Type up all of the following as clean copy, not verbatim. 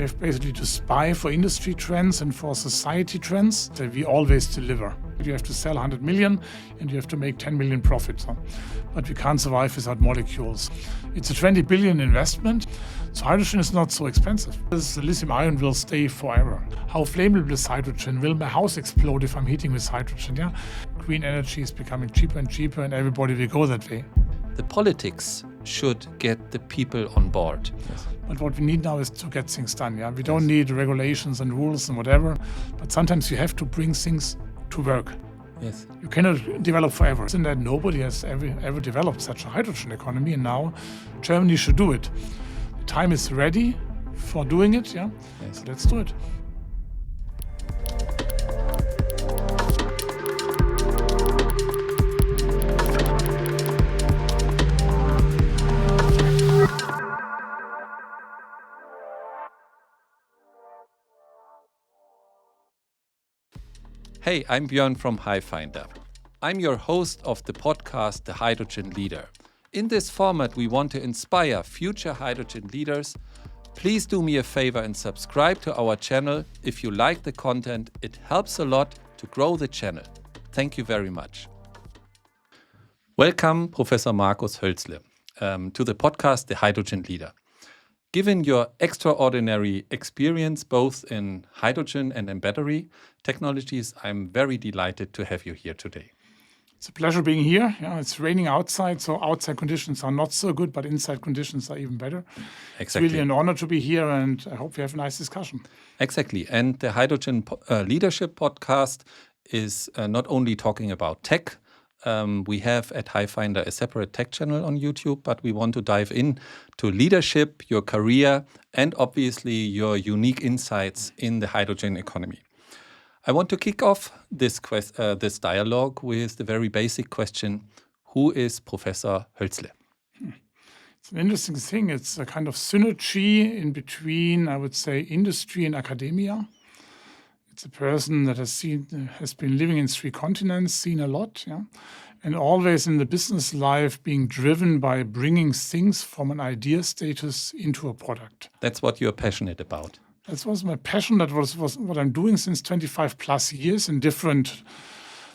We have basically to spy for industry trends and for society trends that we always deliver. You have to sell 100 million and you have to make 10 million profit. But we can't survive without molecules. It's a 20 billion investment, so hydrogen is not so expensive. The lithium ion will stay forever. How flammable is hydrogen? Will my house explode if I'm heating with hydrogen? Yeah? Green energy is becoming cheaper and cheaper and everybody will go that way. The politics should get the people on board. Yes. But what we need now is to get things done. Yeah, we don't need regulations and rules and whatever, but sometimes you have to bring things to work. Yes. You cannot develop forever. Isn't that nobody has ever developed such a hydrogen economy, and now Germany should do it. The time is ready for doing it. Yeah, yes. So let's do it. Hey, I'm Björn from Hyfindr. I'm your host of the podcast, The Hydrogen Leader. In this format, we want to inspire future hydrogen leaders. Please do me a favor and subscribe to our channel. If you like the content, it helps a lot to grow the channel. Thank you very much. Welcome, Professor Markus Hölzle, to the podcast, The Hydrogen Leader. Given your extraordinary experience both in hydrogen and in battery technologies, I'm very delighted to have you here today. It's a pleasure being here. Yeah, it's raining outside, so outside conditions are not so good, but inside conditions are even better. Exactly. It's really an honor to be here, and I hope we have a nice discussion. Exactly. And the Hydrogen Leadership Podcast is not only talking about tech. We have at Hyfindr a separate tech channel on YouTube, but we want to dive in to leadership, your career, and obviously your unique insights in the hydrogen economy. I want to kick off this dialogue with the very basic question: who is Professor Hölzle? It's an interesting thing. It's a kind of synergy in between, I would say, industry and academia. It's a person that has been living in 3 continents, seen a lot, yeah, and always in the business life being driven by bringing things from an idea status into a product. That's what you're passionate about. That was my passion. That was what I'm doing since 25 plus years in different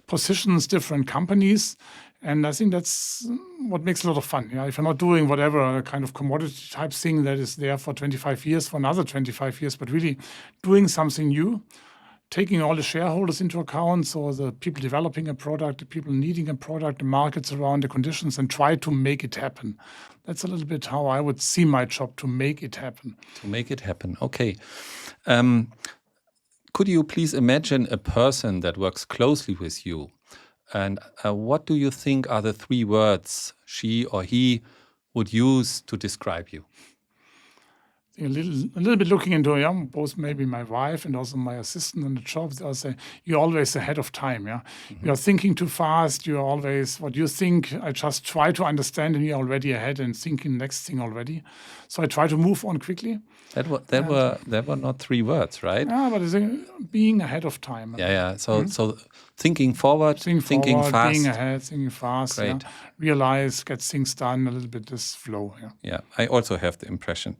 positions, different companies. And I think that's what makes a lot of fun. Yeah? If you're not doing whatever kind of commodity type thing that is there for 25 years, for another 25 years, but really doing something new, taking all the shareholders into account, so the people developing a product, the people needing a product, the markets around, the conditions, and try to make it happen. That's a little bit how I would see my job, to make it happen. To make it happen, okay. Could you please imagine a person that works closely with you? And what do you think are the 3 words she or he would use to describe you? A little bit looking into both maybe my wife and also my assistant on the job. They'll say, you're always ahead of time. Yeah, mm-hmm. You're thinking too fast. You're always what you think. I just try to understand, and you're already ahead and thinking next thing already. So I try to move on quickly. That were not 3 words, right? Yeah, but it's being ahead of time. Yeah. So thinking forward, thinking fast, being ahead, thinking fast. Great. Yeah. Realize, get things done. A little bit this flow. Yeah. I also have the impression.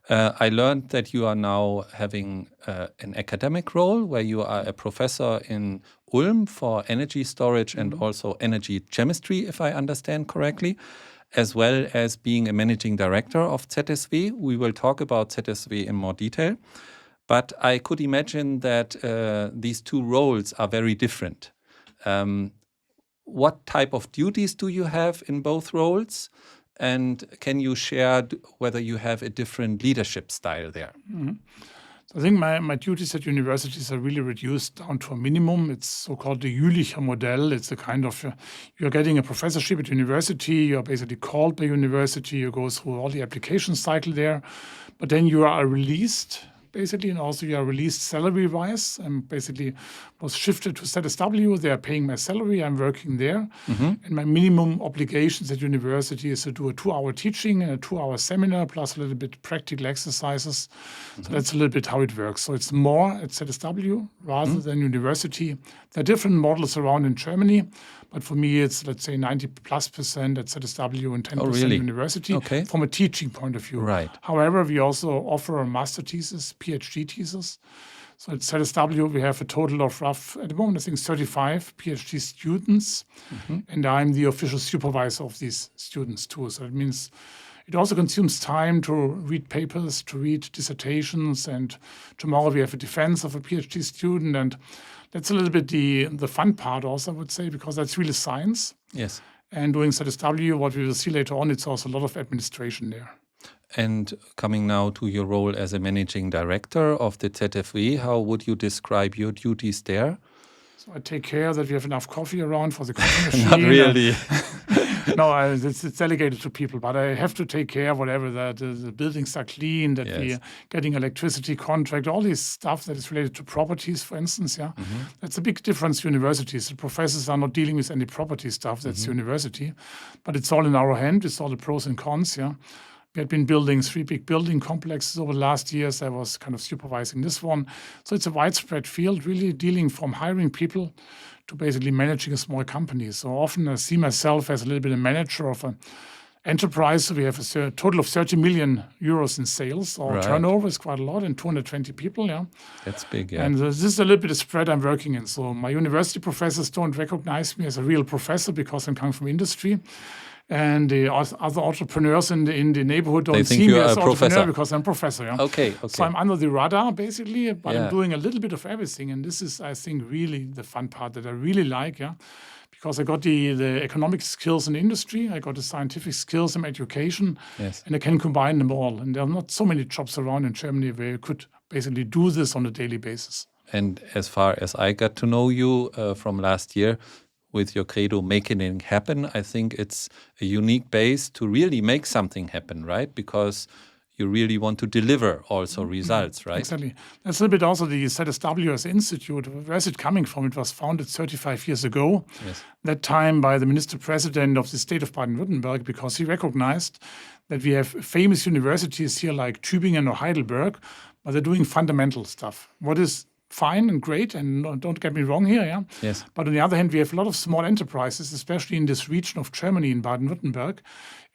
I learned that you are now having an academic role where you are a professor in Ulm for energy storage and also energy chemistry, if I understand correctly, as well as being a managing director of ZSW. We will talk about ZSW in more detail. But I could imagine that these 2 roles are very different. What type of duties do you have in both roles? And can you share whether you have a different leadership style there? Mm-hmm. So I think my duties at universities are really reduced down to a minimum. It's so-called the Jülicher model. It's a kind of, you're getting a professorship at university, you're basically called by university, you go through all the application cycle there, but then you are released, basically, and also you are released salary-wise. I'm basically was shifted to ZSW. They are paying my salary. I'm working there. Mm-hmm. And my minimum obligations at university is to do a 2-hour teaching and a 2-hour seminar, plus a little bit practical exercises. Mm-hmm. So that's a little bit how it works. So it's more at ZSW rather than university. There are different models around in Germany, but for me, it's, let's say, 90+% at ZSW and 10% university from a teaching point of view. Right. However, we also offer a master thesis, PhD thesis. So at ZSW, we have a total of at the moment, I think 35 PhD students, and I'm the official supervisor of these students too. So it means it also consumes time to read papers, to read dissertations, and tomorrow we have a defense of a PhD student, and that's a little bit the fun part also, I would say, because that's really science. Yes. And doing ZSW, what we will see later on, it's also a lot of administration there. And coming now to your role as a managing director of the ZFW, how would you describe your duties there? So I take care that we have enough coffee around for the coffee machine. Not really. No, it's delegated to people, but I have to take care whatever that the buildings are clean, that we're getting electricity contract, all this stuff that is related to properties, for instance. Yeah, that's a big difference to universities. The professors are not dealing with any property stuff. That's university, but it's all in our hand. It's all the pros and cons. Yeah. We had been building 3 big building complexes over the last years. I was kind of supervising this one. So it's a widespread field, really dealing from hiring people to basically managing a small company. So often I see myself as a little bit a manager of an enterprise. So we have a total of 30 million euros in sales. Our turnover is quite a lot, and 220 people. Yeah, that's big. Yeah, and this is a little bit of spread I'm working in. So my university professors don't recognize me as a real professor because I'm coming from industry. And the other entrepreneurs in the neighborhood don't see me as an entrepreneur because I'm a professor. Yeah? Okay. So I'm under the radar, basically, but I'm doing a little bit of everything. And this is, I think, really the fun part that I really like, because I got the economic skills in industry, I got the scientific skills in education, and I can combine them all. And there are not so many jobs around in Germany where you could basically do this on a daily basis. And as far as I got to know you from last year, with your credo, making it happen, I think it's a unique base to really make something happen, right? Because you really want to deliver also results, right? Exactly. That's a little bit also the ZSW as institute. Where is it coming from? It was founded 35 years ago, that time by the Minister President of the state of Baden-Württemberg, because he recognized that we have famous universities here like Tübingen or Heidelberg, but they're doing fundamental stuff. What is fine and great, and don't get me wrong here, Yes. But on the other hand, we have a lot of small enterprises, especially in this region of Germany, in Baden-Württemberg,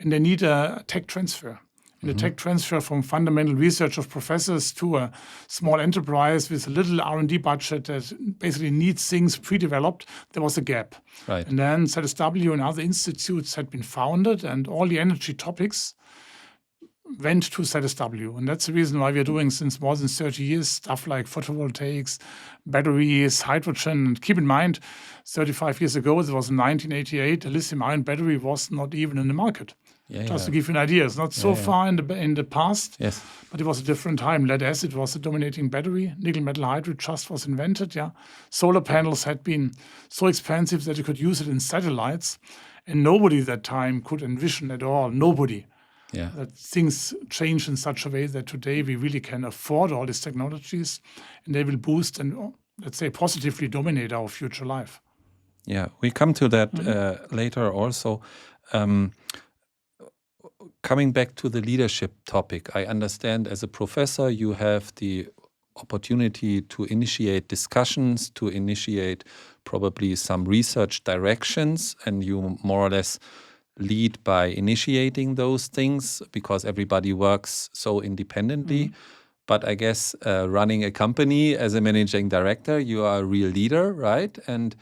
and they need a tech transfer. And the tech transfer from fundamental research of professors to a small enterprise with a little R&D budget that basically needs things pre-developed, there was a gap. Right. And then ZSW and other institutes had been founded, and all the energy topics went to ZSW. And that's the reason why we're doing, since more than 30 years, stuff like photovoltaics, batteries, hydrogen. And keep in mind, 35 years ago, it was in 1988, a lithium-ion battery was not even in the market. Just to give you an idea, it's not so far in the past, but it was a different time. Lead acid was the dominating battery. Nickel metal hydride just was invented. Solar panels had been so expensive that you could use it in satellites, and nobody at that time could envision at all, that things change in such a way that today we really can afford all these technologies, and they will boost and, let's say, positively dominate our future life. Yeah, we come to that later also. Coming back to the leadership topic, I understand as a professor you have the opportunity to initiate discussions, to initiate probably some research directions, and you more or less lead by initiating those things because everybody works so independently. But I guess running a company as a managing director, you are a real leader, right? And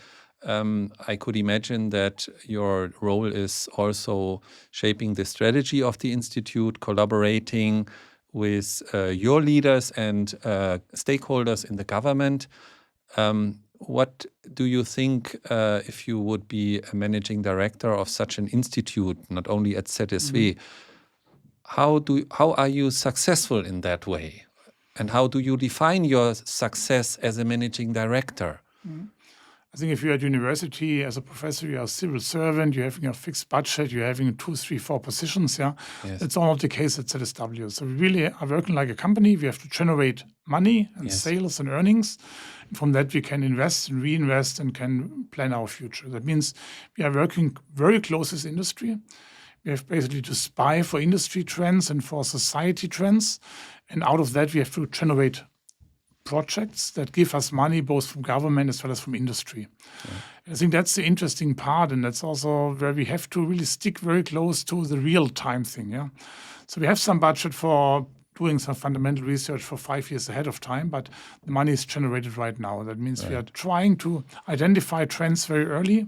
I could imagine that your role is also shaping the strategy of the institute, collaborating with your leaders and stakeholders in the government. What do you think if you would be a managing director of such an institute, not only at ZSW? How are you successful in that way? And how do you define your success as a managing director? I think if you're at university as a professor, you're a civil servant, you're having a fixed budget, you're having 2, 3, 4 positions. That's all not the case at ZSW. So we really are working like a company. We have to generate money and sales and earnings. And from that, we can invest and reinvest and can plan our future. That means we are working very close with industry. We have basically to spy for industry trends and for society trends. And out of that, we have to generate projects that give us money both from government as well as from industry. I think that's the interesting part, and that's also where we have to really stick very close to the real-time thing. So we have some budget for doing some fundamental research for 5 years ahead of time, but the money is generated right now. That means we are trying to identify trends very early.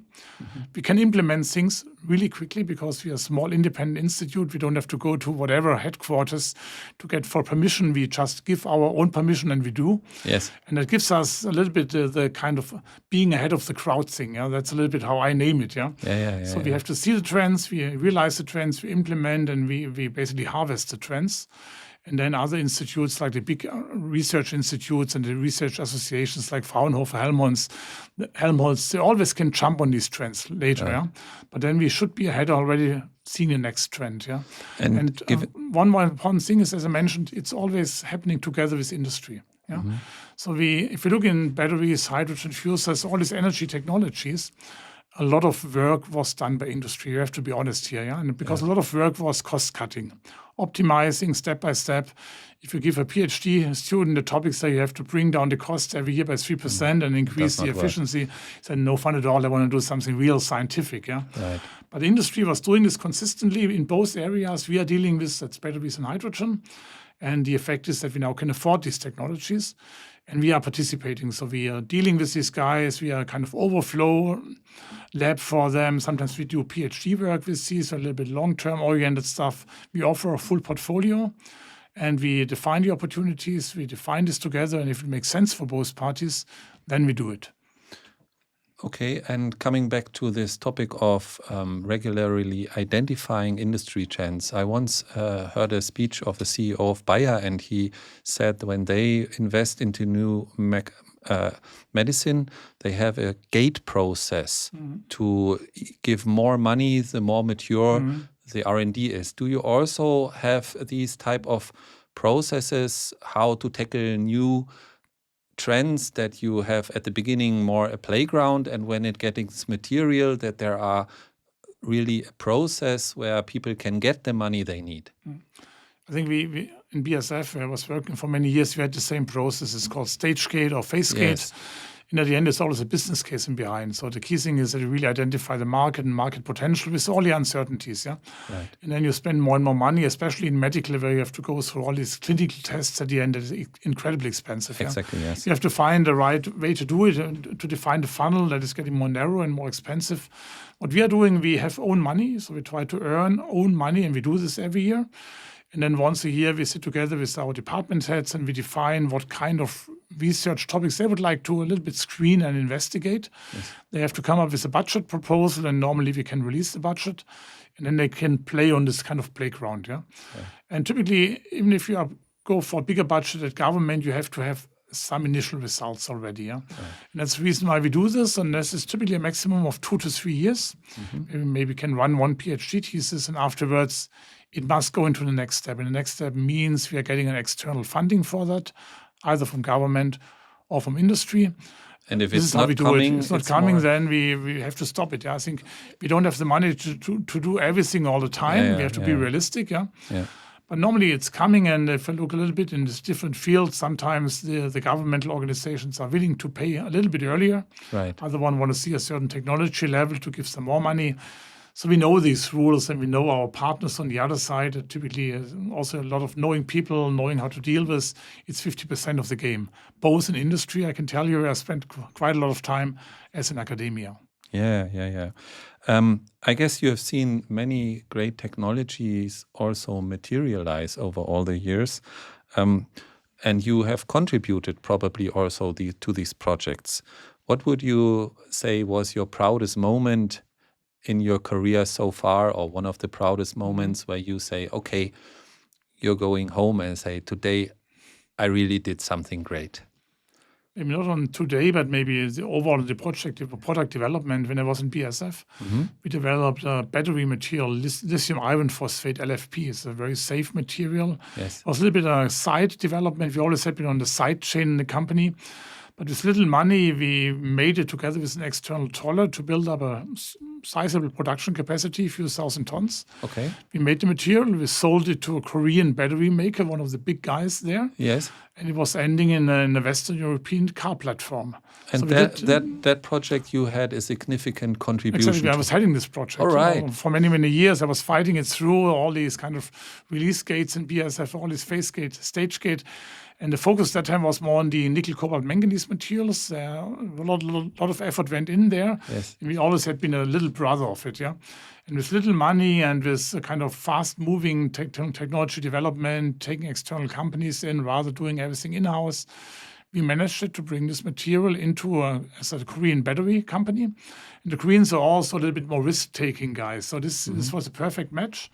We can implement things really quickly because we are a small independent institute. We don't have to go to whatever headquarters to get for permission. We just give our own permission and we do. Yes. And that gives us a little bit the kind of being ahead of the crowd thing. Yeah? That's a little bit how I name it. Yeah. So we have to see the trends, we realize the trends, we implement, and we basically harvest the trends. And then other institutes like the big research institutes and the research associations like Fraunhofer, Helmholtz, they always can jump on these trends later. Yeah? But then we should be ahead already seeing the next trend. Yeah. And one more important thing is, as I mentioned, it's always happening together with industry. Yeah. So if we look in batteries, hydrogen fuel cells, all these energy technologies, a lot of work was done by industry. You have to be honest here, yeah. And because a lot of work was cost cutting, optimizing step by step. If you give a PhD student the topics that you have to bring down the cost every year by 3% and increase the efficiency, it's no fun at all. I want to do something real scientific, yeah. Right. But the industry was doing this consistently in both areas. We are dealing with that's batteries and hydrogen. And the effect is that we now can afford these technologies and we are participating. So we are dealing with these guys. We are kind of overflow lab for them. Sometimes we do PhD work with these, a little bit long-term oriented stuff. We offer a full portfolio and we define the opportunities. We define this together. And if it makes sense for both parties, then we do it. Okay, and coming back to this topic of regularly identifying industry trends, I once heard a speech of the CEO of Bayer, and he said when they invest into new medicine, they have a gate process to give more money the more mature the R&D is. Do you also have these type of processes, how to tackle new trends, that you have at the beginning more a playground, and when it gets material that there are really a process where people can get the money they need? I think we in BASF, where I was working for many years, we had the same process. It's called stage gate or phase gate. And at the end, it's always a business case in behind. So the key thing is that you really identify the market and market potential with all the uncertainties. Yeah. Right. And then you spend more and more money, especially in medical, where you have to go through all these clinical tests at the end. That is incredibly expensive. Exactly. Yeah? Yes. You have to find the right way to do it, to define the funnel that is getting more narrow and more expensive. What we are doing, we have own money, so we try to earn own money, and we do this every year. And then once a year, we sit together with our department heads and we define what kind of research topics they would like to a little bit screen and investigate. Yes. They have to come up with a budget proposal, and normally we can release the budget. And then they can play on this kind of playground. Yeah. And typically, even if you go for a bigger budget at government, you have to have some initial results already. Yeah. And that's the reason why we do this. And this is typically a maximum of 2 to 3 years. Maybe can run one PhD thesis, and afterwards it must go into the next step. And the next step means we are getting an external funding for that, either from government or from industry. And if it's not coming, then we have to stop it. Yeah? I think we don't have the money to do everything all the time. We have to be realistic. Yeah. But normally it's coming, and if I look a little bit in this different fields, sometimes the governmental organizations are willing to pay a little bit earlier. Right. Other one want to see a certain technology level to give them more money. So we know these rules, and we know our partners on the other side. Typically, also a lot of knowing people, knowing how to deal with. It's 50% of the game. Both in industry, I can tell you, I spent quite a lot of time as in academia. Yeah. I guess you have seen many great technologies also materialize over all the years. And you have contributed probably also to these projects. What would you say was your proudest moment in your career so far, or one of the proudest moments where you say, okay, you're going home and say, today I really did something great? Maybe not on today, but maybe the product development. When I was in BASF, we developed a battery material, lithium iron phosphate, LFP. It's a very safe material. Yes. It was a little bit of a side development. We always had been on the side chain in the company. But with little money, we made it together with an external trawler to build up a sizable production capacity, a few thousand tons. Okay. We made the material, we sold it to a Korean battery maker, one of the big guys there. Yes. And it was ending in a Western European car platform. And So that project you had a significant contribution. Exactly, I was heading this project. All right. For many, many years, I was fighting it through all these kind of release gates and BASF, all these phase gate, stage gate. And the focus that time was more on the nickel, cobalt, manganese materials. A lot of effort went in there. Yes. And we always had been a little brother of it, yeah. And with little money and with a kind of fast-moving technology development, taking external companies in, rather doing everything in-house, we managed to bring this material into a Korean battery company. And the Koreans are also a little bit more risk-taking guys. So this was a perfect match.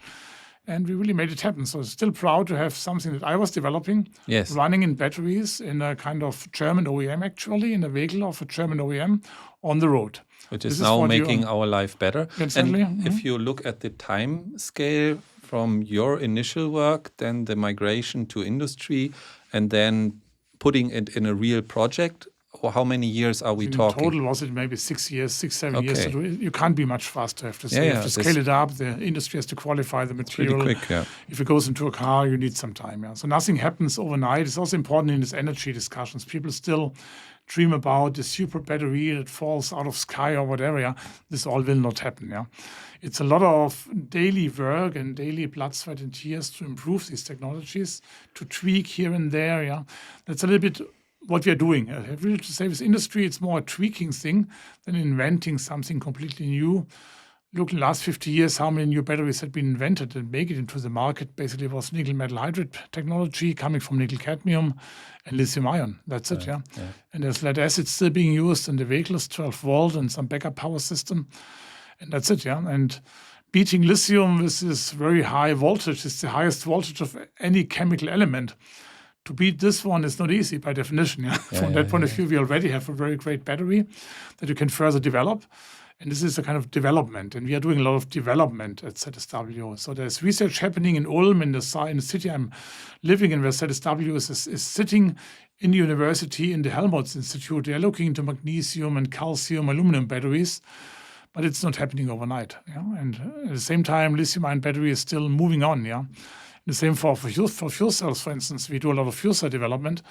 And we really made it happen. So still proud to have something that I was developing, running in batteries in a kind of German OEM, actually, in a vehicle of a German OEM on the road. Which is now making our life better. Exactly. And if you look at the time scale from your initial work, then the migration to industry, and then putting it in a real project, or how many years are we talking? In total, was it maybe 6 years, 6-7 years to do it? You can't be much faster, I have to say. You have to scale it up. The industry has to qualify the material. Pretty quick, yeah. If it goes into a car, you need some time. Yeah. So nothing happens overnight. It's also important in these energy discussions. People still dream about the super battery that falls out of sky or whatever. Yeah. This all will not happen. Yeah. It's a lot of daily work and daily blood, sweat, and tears to improve these technologies, to tweak here and there. Yeah. That's a little bit what we are doing. I have really to say with industry, it's more a tweaking thing than inventing something completely new. Look, in the last 50 years, how many new batteries had been invented and make it into the market. Basically, it was nickel metal hydride technology coming from nickel cadmium and lithium ion. That's it, yeah. And there's lead acid still being used in the vehicles, 12 volt and some backup power system. And that's it, yeah. And beating lithium with this very high voltage is the highest voltage of any chemical element. To beat this one is not easy by definition. Yeah? From that point of view, we already have a very great battery that you can further develop. And this is a kind of development. And we are doing a lot of development at ZSW. So there's research happening in Ulm, in the city I'm living in, where ZSW is sitting in the university, in the Helmholtz Institute. They're looking into magnesium and calcium, aluminum batteries. But it's not happening overnight. Yeah? And at the same time, lithium-ion battery is still moving on. Yeah. The same for fuel cells, for instance. We do a lot of fuel cell development.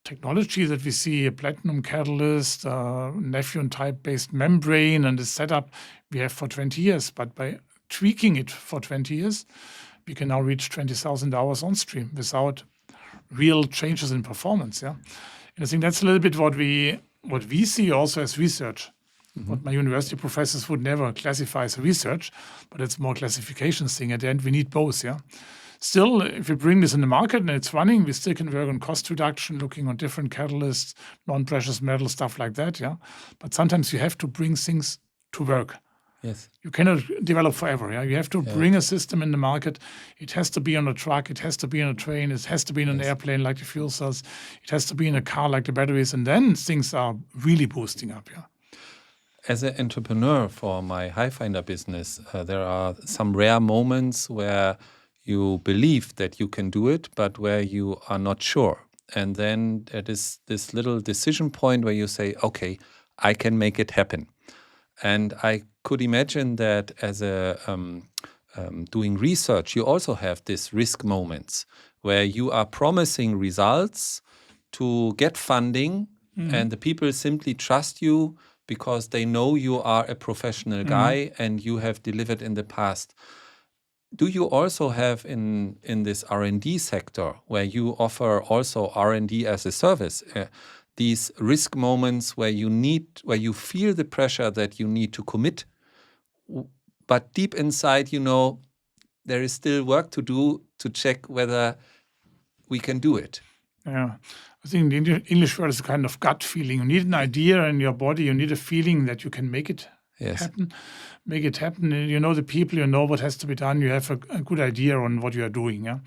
Technology that we see, a platinum catalyst, Neptune type-based membrane, and the setup we have for 20 years. But by tweaking it for 20 years, we can now reach 20,000 hours on stream without real changes in performance. Yeah, and I think that's a little bit what we see also as research. What my university professors would never classify as research, but it's more classification thing. At the end, we need both. Yeah. Still, if we bring this in the market and it's running, we still can work on cost reduction, looking on different catalysts, non-precious metals, stuff like that, yeah. But sometimes you have to bring things to work. Yes. You cannot develop forever, yeah. You have to bring a system in the market. It has to be on a truck, it has to be on a train, it has to be in an airplane like the fuel cells, it has to be in a car like the batteries, and then things are really boosting up, yeah. As an entrepreneur for my Hyfindr business, there are some rare moments where you believe that you can do it, but where you are not sure. And then there is this little decision point where you say, okay, I can make it happen. And I could imagine that as a doing research, you also have these risk moments where you are promising results to get funding, and the people simply trust you because they know you are a professional guy and you have delivered in the past. Do you also have in this R&D sector, where you offer also R&D as a service, these risk moments where you feel the pressure that you need to commit, but deep inside, you know, there is still work to do to check whether we can do it? Yeah, I think the English word is a kind of gut feeling. You need an idea in your body. You need a feeling that you can make it happen. Make it happen. You know the people. You know what has to be done. You have a good idea on what you are doing. Yeah,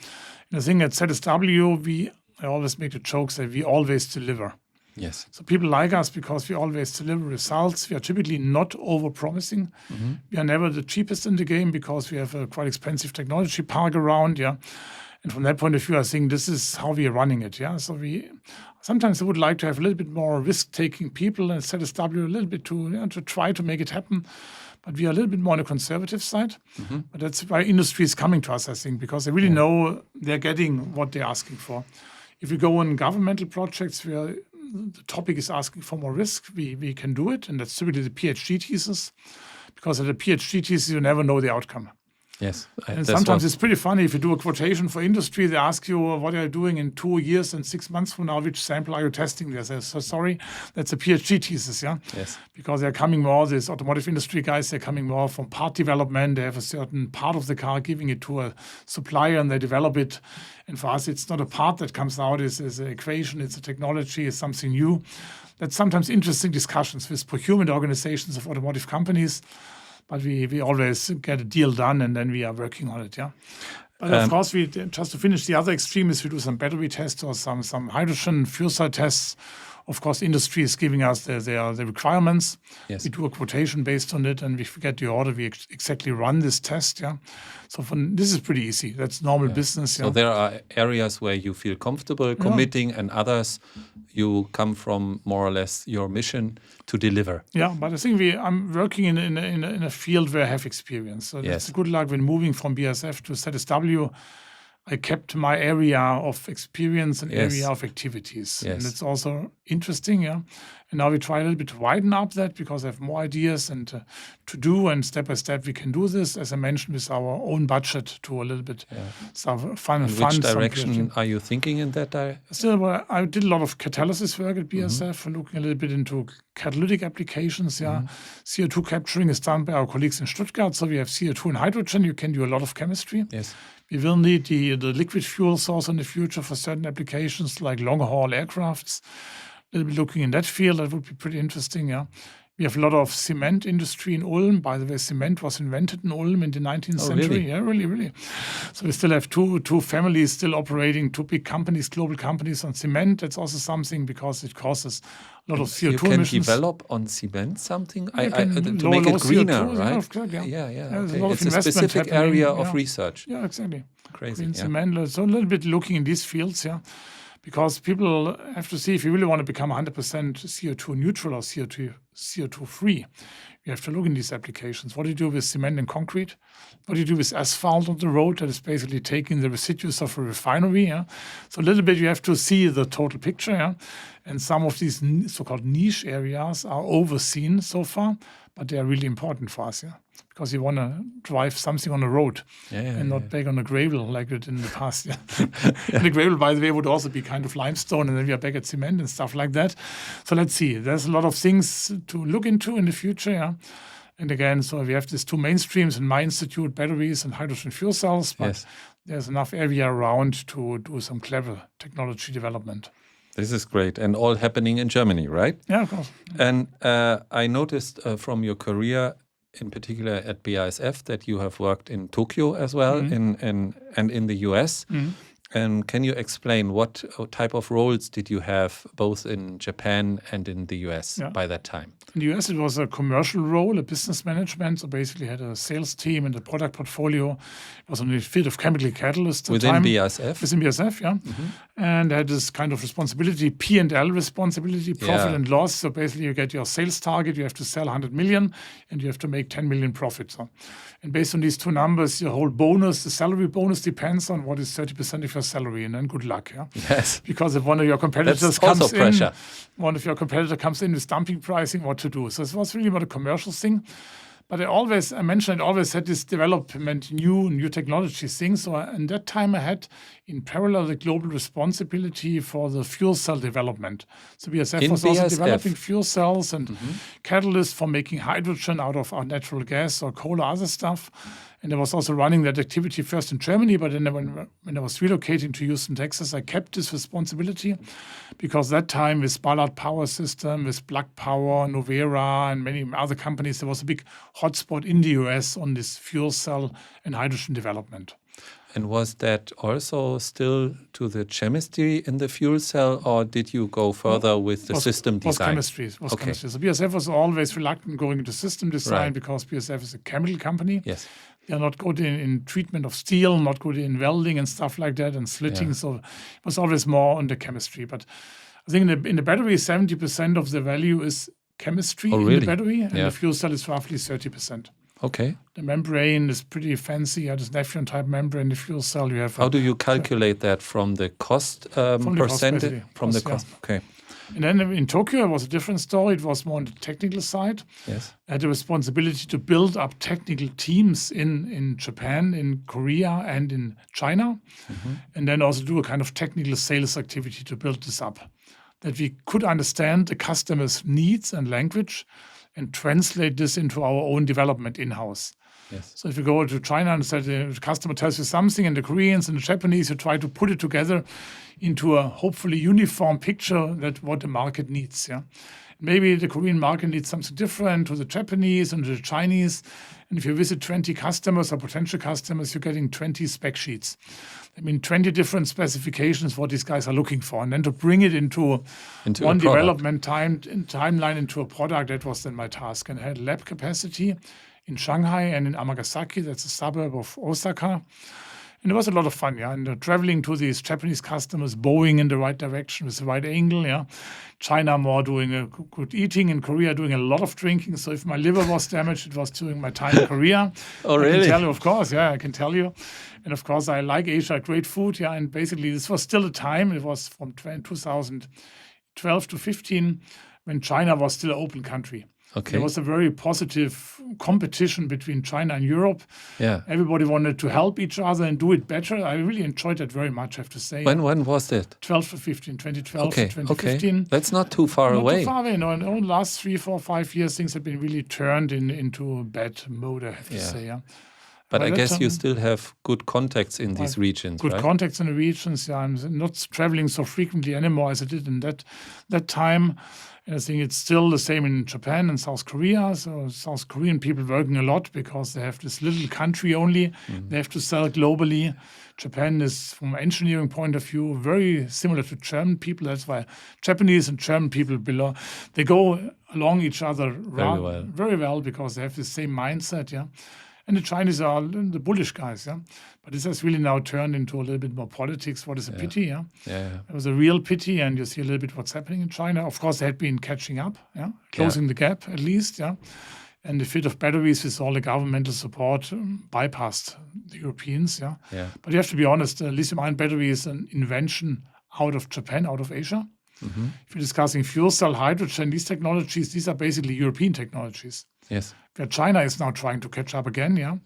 and I think at ZSW, I always make the jokes that we always deliver. Yes. So people like us because we always deliver results. We are typically not over-promising. We are never the cheapest in the game because we have a quite expensive technology park around. Yeah. And from that point of view, I think this is how we are running it. Yeah. So sometimes I would like to have a little bit more risk-taking people and set a little bit to try to make it happen. But we are a little bit more on the conservative side. But that's why industry is coming to us, I think, because they really know they're getting what they're asking for. If we go on governmental projects where the topic is asking for more risk, we can do it. And that's typically the PhD thesis, because at a PhD thesis, you never know the outcome. Yes. And sometimes it's pretty funny. If you do a quotation for industry, they ask you, what are you doing in 2 years and 6 months from now? Which sample are you testing? They say, so sorry, that's a PhD thesis, yeah? Yes. Because they're coming more, these automotive industry guys, they're coming more from part development. They have a certain part of the car, giving it to a supplier, and they develop it. And for us, it's not a part that comes out, it's an equation, it's a technology, it's something new. That's sometimes interesting discussions with procurement organizations of automotive companies. But we always get a deal done, and then we are working on it, yeah. But of course, we just to finish the other extreme is we do some battery tests or some hydrogen fuel cell tests. Of course, industry is giving us the requirements. Yes. We do a quotation based on it, and we get the order. We exactly run this test, yeah. So this is pretty easy. That's normal business. Yeah. So there are areas where you feel comfortable committing, and others you come from more or less your mission to deliver. Yeah, but I think I'm working in a field where I have experience. So that's good luck when moving from BASF to ZSW. I kept my area of experience and area of activities. Yes. And it's also interesting, yeah. And now we try a little bit to widen up that, because I have more ideas and to do, and step by step we can do this, as I mentioned, with our own budget to a little bit fun. Which direction are you thinking in that direction? Still, I did a lot of catalysis work at BASF, looking a little bit into catalytic applications. Yeah, CO2 capturing is done by our colleagues in Stuttgart. So we have CO2 and hydrogen. You can do a lot of chemistry. Yes. We will need the liquid fuel source in the future for certain applications like long-haul aircrafts. A little bit looking in that field, that would be pretty interesting, yeah. We have a lot of cement industry in Ulm. By the way, cement was invented in Ulm in the 19th century. Really? Yeah, really. So we still have two families still operating, two big companies, global companies on cement. That's also something, because it causes a lot of CO2 you can emissions. develop on cement something to low make it greener, CO2, right? Yeah. Okay. A lot of It's a specific investment happening, area of research. Yeah, exactly. Crazy. Green cement. So a little bit looking in these fields, yeah. Because people have to see, if you really want to become 100% CO2 neutral or CO2 free, you have to look in these applications. What do you do with cement and concrete? What do you do with asphalt on the road that is basically taking the residues of a refinery? Yeah? So a little bit you have to see the total picture. Yeah? And some of these so-called niche areas are overseen so far, but they are really important for us. Yeah? Because you want to drive something on the road and not back on the gravel like it in the past. Yeah. And the gravel, by the way, would also be kind of limestone, and then we are back at cement and stuff like that. So let's see. There's a lot of things to look into in the future. Yeah. And again, so we have these two mainstreams in my institute, batteries and hydrogen fuel cells, but there's enough area around to do some clever technology development. This is great, and all happening in Germany, right? Yeah, of course. And I noticed from your career, in particular at BASF, that you have worked in Tokyo as well, and in the US. And can you explain what type of roles did you have both in Japan and in the US by that time? In the US, it was a commercial role, a business management. So basically had a sales team and a product portfolio. It was in the field of chemical catalysts. Within BASF? Within BASF, yeah. And had this kind of responsibility, P&L responsibility, profit and loss. So basically you get your sales target, you have to sell 100 million and you have to make 10 million profit. So, and based on these two numbers, your whole bonus, the salary bonus depends on what is 30% of your salary, and then good luck. Yeah? Yes. Because if one of your competitors comes in, one of your competitor comes in with dumping pricing, what to do. So it was really about a commercial thing. But I mentioned, I always had this development, new technology thing. So in that time I had in parallel the global responsibility for the fuel cell development. So BASF was also developing fuel cells and catalysts for making hydrogen out of our natural gas or coal or other stuff. And I was also running that activity first in Germany, but then when I was relocating to Houston, Texas, I kept this responsibility because that time with Ballard Power System, with Plug Power, Novera, and many other companies, there was a big hotspot in the US on this fuel cell and hydrogen development. And was that also still to the chemistry in the fuel cell, or did you go further with the system design? Chemistry. So BASF was always reluctant going into system design because BASF is a chemical company. Yes. They are not good in treatment of steel, not good in welding and stuff like that and slitting. So it was always more on the chemistry. But I think in the battery, 70% of the value is chemistry in the battery, and the fuel cell is roughly 30%. Okay. The membrane is pretty fancy. This Nephron type membrane, the fuel cell. You have. How do you calculate that from the cost percentage? From the cost. Okay. And then in Tokyo, it was a different story. It was more on the technical side. Yes. I had the responsibility to build up technical teams in Japan, in Korea, and in China, and then also do a kind of technical sales activity to build this up, that we could understand the customer's needs and language and translate this into our own development in-house. Yes. So if you go to China and say the customer tells you something, and the Koreans and the Japanese, you try to put it together into a hopefully uniform picture that what the market needs. Yeah, maybe the Korean market needs something different to the Japanese and the Chinese. And if you visit 20 customers or potential customers, you're getting 20 spec sheets. I mean, 20 different specifications what these guys are looking for, and then to bring it into one development timeline into a product. That was then my task, and I had lab capacity in Shanghai and in Amagasaki, that's a suburb of Osaka. And it was a lot of fun, and traveling to these Japanese customers, bowing in the right direction with the right angle, China more doing a good eating, in Korea doing a lot of drinking. So if my liver was damaged, it was during my time in Korea. Oh, really? I can tell you, of course, I can tell you. And of course, I like Asia, great food, and basically this was still a time, it was from 2012 to 15, when China was still an open country. Okay. There was a very positive competition between China and Europe. Yeah. Everybody wanted to help each other and do it better. I really enjoyed that very much, I have to say. When was that? 12 to 15, 2012 to 2015. Okay. That's not too far away. Not too far away, no. In the last 3, 4, 5 years, things have been really turned into a bad mode, I have to say, But I guess you still have good contacts in these regions, right? Good contacts in the regions, I'm not traveling so frequently anymore as I did in that time. And I think it's still the same in Japan and South Korea. So South Korean people working a lot because they have this little country only. They have to sell globally. Japan is, from an engineering point of view, very similar to German people. That's why Japanese and German people they go along each other very well because they have the same mindset, And the Chinese are the bullish guys, But this has really now turned into a little bit more politics. What is a pity, It was a real pity, and you see a little bit what's happening in China. Of course, they had been catching up, closing the gap at least, And the fit of batteries with all the governmental support bypassed the Europeans, But you have to be honest, lithium-ion battery is an invention out of Japan, out of Asia. If you're discussing fuel cell, hydrogen, these technologies, these are basically European technologies. Yes. Where China is now trying to catch up again,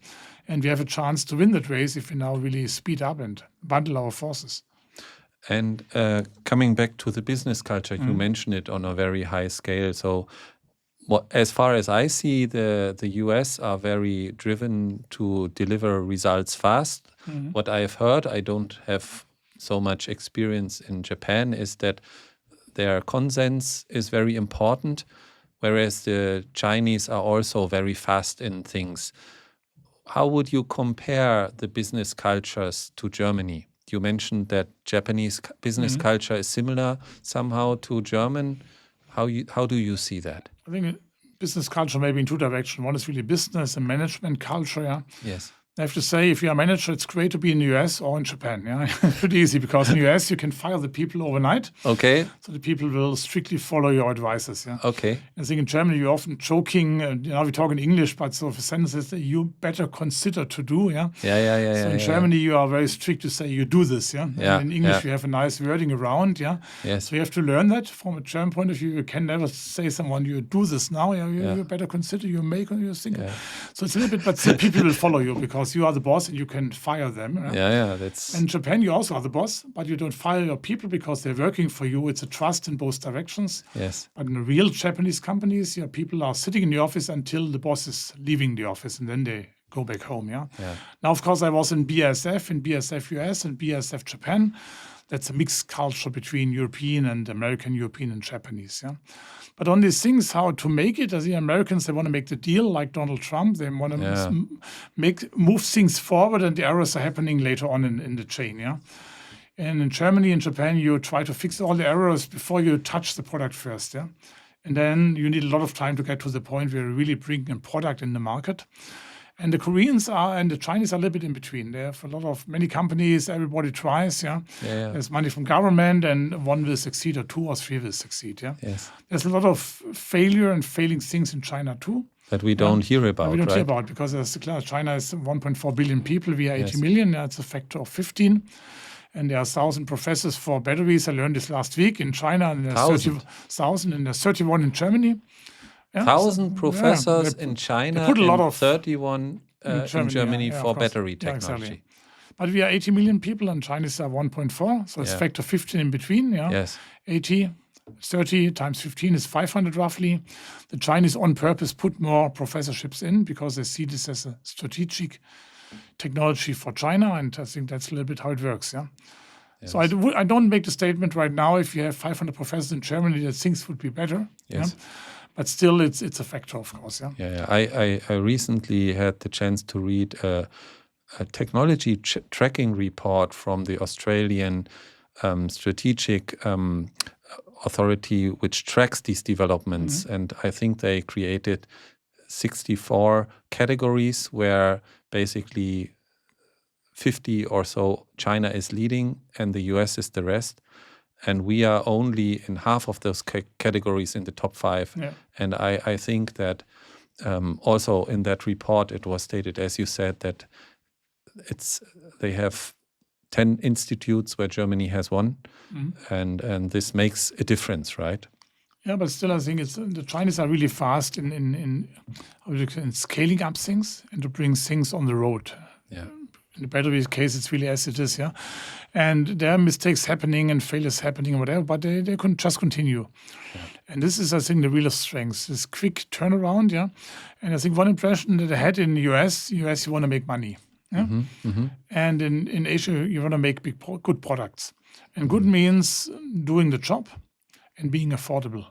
And we have a chance to win that race if we now really speed up and bundle our forces. And coming back to the business culture, you mentioned it on a very high scale. So as far as I see, the US are very driven to deliver results fast. What I have heard, I don't have so much experience in Japan, is that their consens is very important, whereas the Chinese are also very fast in things. How would you compare the business cultures to Germany? You mentioned that Japanese business culture is similar somehow to German. How do you see that? I think business culture maybe in two directions. One is really business and management culture. Yes. I have to say, if you're a manager, it's great to be in the US or in Japan. Pretty easy, because in the US, you can fire the people overnight. Okay. So the people will strictly follow your advices. Okay. I think in Germany, you're often joking, we talk in English, but so for sentences that you better consider to do. So in Germany, you are very strict to say you do this. And in English, you have a nice wording around. Yes. So you have to learn that from a German point of view. You can never say someone, you do this now. You better consider, you make, or you think. So it's a little bit, but still people will follow you because you are the boss and you can fire them. That's. In Japan, you also are the boss, but you don't fire your people because they're working for you. It's a trust in both directions. Yes. But in real Japanese companies, people are sitting in the office until the boss is leaving the office, and then they go back home. Now, of course, I was in BASF US and BASF Japan. That's a mixed culture between European and American, European and Japanese. But on these things, how to make it, as the Americans, they want to make the deal like Donald Trump. They want to move things forward, and the errors are happening later on in the chain. And in Germany and Japan, you try to fix all the errors before you touch the product first. And then you need a lot of time to get to the point where you really bring a product in the market. And the Koreans and the Chinese are a little bit in between. They have many companies, everybody tries, There's money from government, and one will succeed, or 2 or 3 will succeed, Yes. There's a lot of failure and failing things in China too. That we don't hear about, We don't right? hear about, because China is 1.4 billion people. We are 80 Yes. million. That's a factor of 15. And there are 1,000 professors for batteries. I learned this last week in China. And there's 30,000, and there's 31 in Germany. 1,000 professors in China, put a lot and of 31 in Germany for of course. battery technology. Exactly. But we are 80 million people, and Chinese are 1.4, so it's factor 15 in between. Yes. 80, 30 times 15 is 500 roughly. The Chinese on purpose put more professorships in because they see this as a strategic technology for China, and I think that's a little bit how it works. Yes. So I don't make the statement right now, if you have 500 professors in Germany, that things would be better. Yes. But still, it's a factor, of course. I recently had the chance to read a technology tracking report from the Australian strategic authority, which tracks these developments. And I think they created 64 categories where basically 50 or so China is leading and the US is the rest. And we are only in half of those categories in the top 5. Yeah. And I think that also in that report, it was stated, as you said, that they have 10 institutes where Germany has 1. And this makes a difference, right? Yeah, but still, I think the Chinese are really fast in scaling up things and to bring things on the road. Yeah. In the battery case, it's really as it is, And there are mistakes happening and failures happening and whatever, but they couldn't just continue. Yeah. And this is, I think, the real strength, this quick turnaround, And I think one impression that I had in the US, you want to make money. Yeah? And in Asia, you want to make good products. And good means doing the job and being affordable.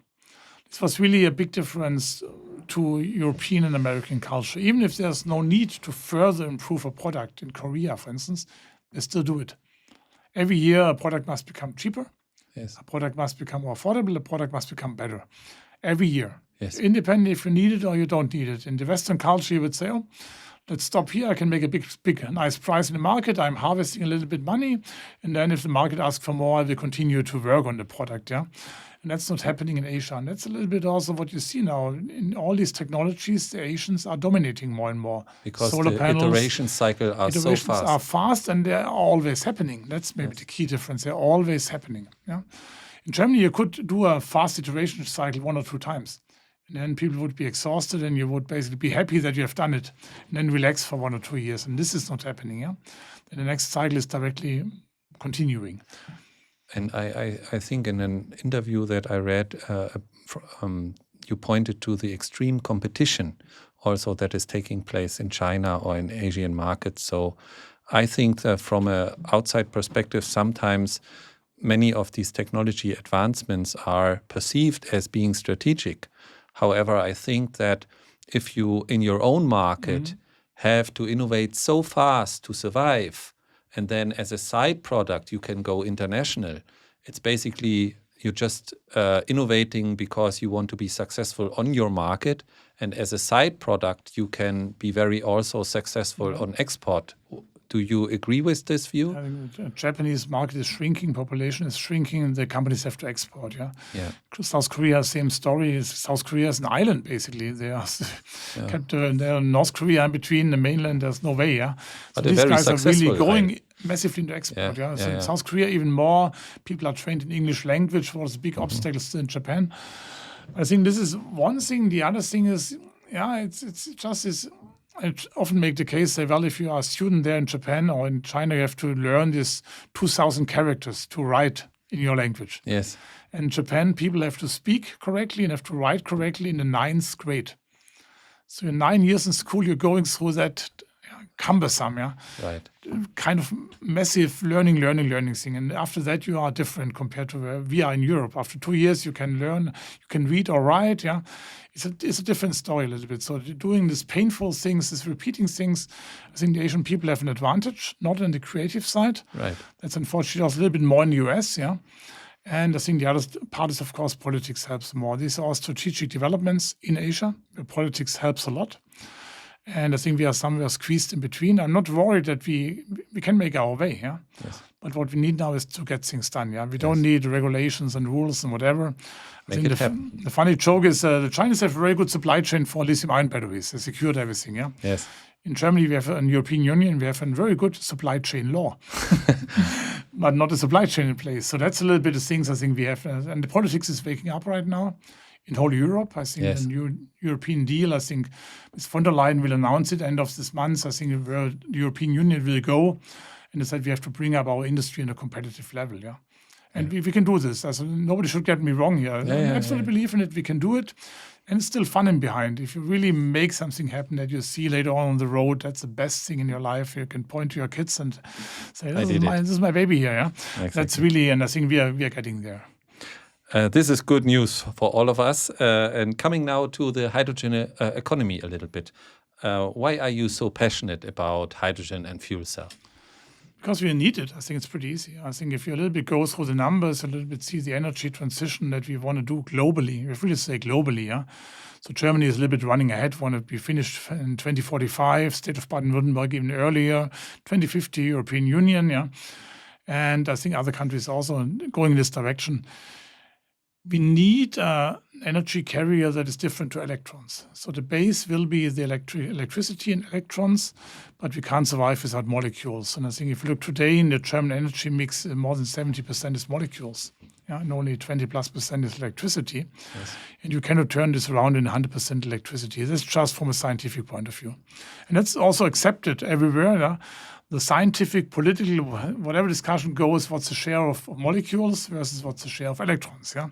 This was really a big difference to European and American culture. Even if there's no need to further improve a product in Korea, for instance, they still do it. Every year, a product must become cheaper. Yes. A product must become more affordable. A product must become better. Every year. Yes. Independent if you need it or you don't need it. In the Western culture, you would say, oh, let's stop here. I can make a big, nice price in the market. I'm harvesting a little bit money. And then if the market asks for more, I will continue to work on the product, And that's not happening in Asia. And that's a little bit also what you see now. In all these technologies, the Asians are dominating more and more. Because solar panels, iteration cycle are so fast. Are fast and they're always happening. That's maybe the key difference. They're always happening. In Germany, you could do a fast iteration cycle 1 or 2 times. And then people would be exhausted and you would basically be happy that you have done it and then relax for 1 or 2 years. And this is not happening. Then the next cycle is directly continuing. And I think in an interview that I read, you pointed to the extreme competition also that is taking place in China or in Asian markets. So I think that from an outside perspective, sometimes many of these technology advancements are perceived as being strategic. However, I think that if you, in your own market, have to innovate so fast to survive, and then as a side product, you can go international. It's basically you're just innovating because you want to be successful on your market. And as a side product, you can be very also successful on export. Do you agree with this view? I think the Japanese market is shrinking, population is shrinking, and the companies have to export. South Korea, same story. South Korea is an island, basically. They are kept there. North Korea in between the mainland. There's no way. So but these guys are really going island. Massively into export. So in South Korea, even more people are trained in English language. Was a big obstacle still in Japan. I think this is one thing. The other thing is, it's just this. I often make the case, say, well, if you are a student there in Japan or in China, you have to learn this 2,000 characters to write in your language. Yes. And in Japan, people have to speak correctly and have to write correctly in the 9th grade. So in 9 years in school, you're going through that cumbersome, right, kind of massive learning thing. And after that, you are different compared to where we are in Europe. After 2 years, you can learn, you can read or write, It's a different story a little bit. So doing these painful things, these repeating things, I think the Asian people have an advantage, not on the creative side. Right. That's unfortunately also a little bit more in the US, And I think the other part is, of course, politics helps more. These are all strategic developments in Asia, where politics helps a lot. And I think we are somewhere squeezed in between. I'm not worried that we can make our way, yeah. Yes. But what we need now is to get things done, yeah. We don't Yes. need regulations and rules and whatever. I Make think it happen. the funny joke is the Chinese have a very good supply chain for lithium-ion batteries. They secured everything, yeah. Yes. In Germany, we have an European Union, we have a very good supply chain law, but not a supply chain in place. So that's a little bit of things I think we have. And the politics is waking up right now in whole Europe. I think Yes. the new European deal, I think Ms. von der Leyen will announce it end of this month. I think where the European Union will go. And they said we have to bring up our industry in a competitive level, yeah. And we can do this. Nobody should get me wrong here. I absolutely believe in it. We can do it. And it's still fun in behind. If you really make something happen that you see later on the road, that's the best thing in your life. You can point to your kids and say, this is my baby here. Yeah? Exactly. That's really, and I think we are getting there. This is good news for all of us. And coming now to the hydrogen economy a little bit. Why are you so passionate about hydrogen and fuel cell? Because we need it. I think it's pretty easy. I think if you a little bit go through the numbers, a little bit see the energy transition that we want to do globally, we really say globally, yeah. So Germany is a little bit running ahead, want to be finished in 2045, state of Baden-Württemberg even earlier, 2050 European Union, yeah. And I think other countries also going in this direction. We need an energy carrier that is different to electrons. So the base will be the electricity and electrons, but we can't survive without molecules. And I think if you look today in the German energy mix, more than 70% is molecules, yeah, and only 20+% is electricity. Yes. And you cannot turn this around in 100% electricity. That's just from a scientific point of view. And that's also accepted everywhere. Yeah? The scientific, political, whatever discussion goes, what's the share of molecules versus what's the share of electrons, yeah?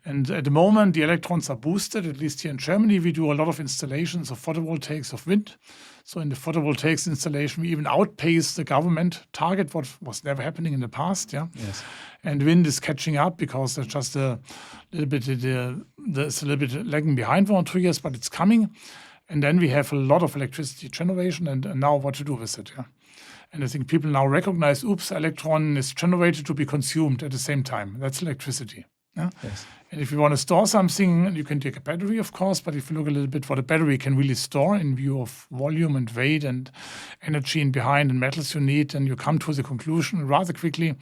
And at the moment, the electrons are boosted, at least here in Germany. We do a lot of installations of photovoltaics, of wind. So in the photovoltaics installation, we even outpace the government target, what was never happening in the past, yeah? Yes. And wind is catching up because there's just a little bit lagging behind 1 or 2 years, but it's coming. And then we have a lot of electricity generation and now what to do with it, yeah? And I think people now recognize, electron is generated to be consumed at the same time. That's electricity. Yeah? Yes. And if you want to store something, you can take a battery, of course, but if you look a little bit what a battery can really store in view of volume and weight and energy in behind and metals you need, then you come to the conclusion rather quickly,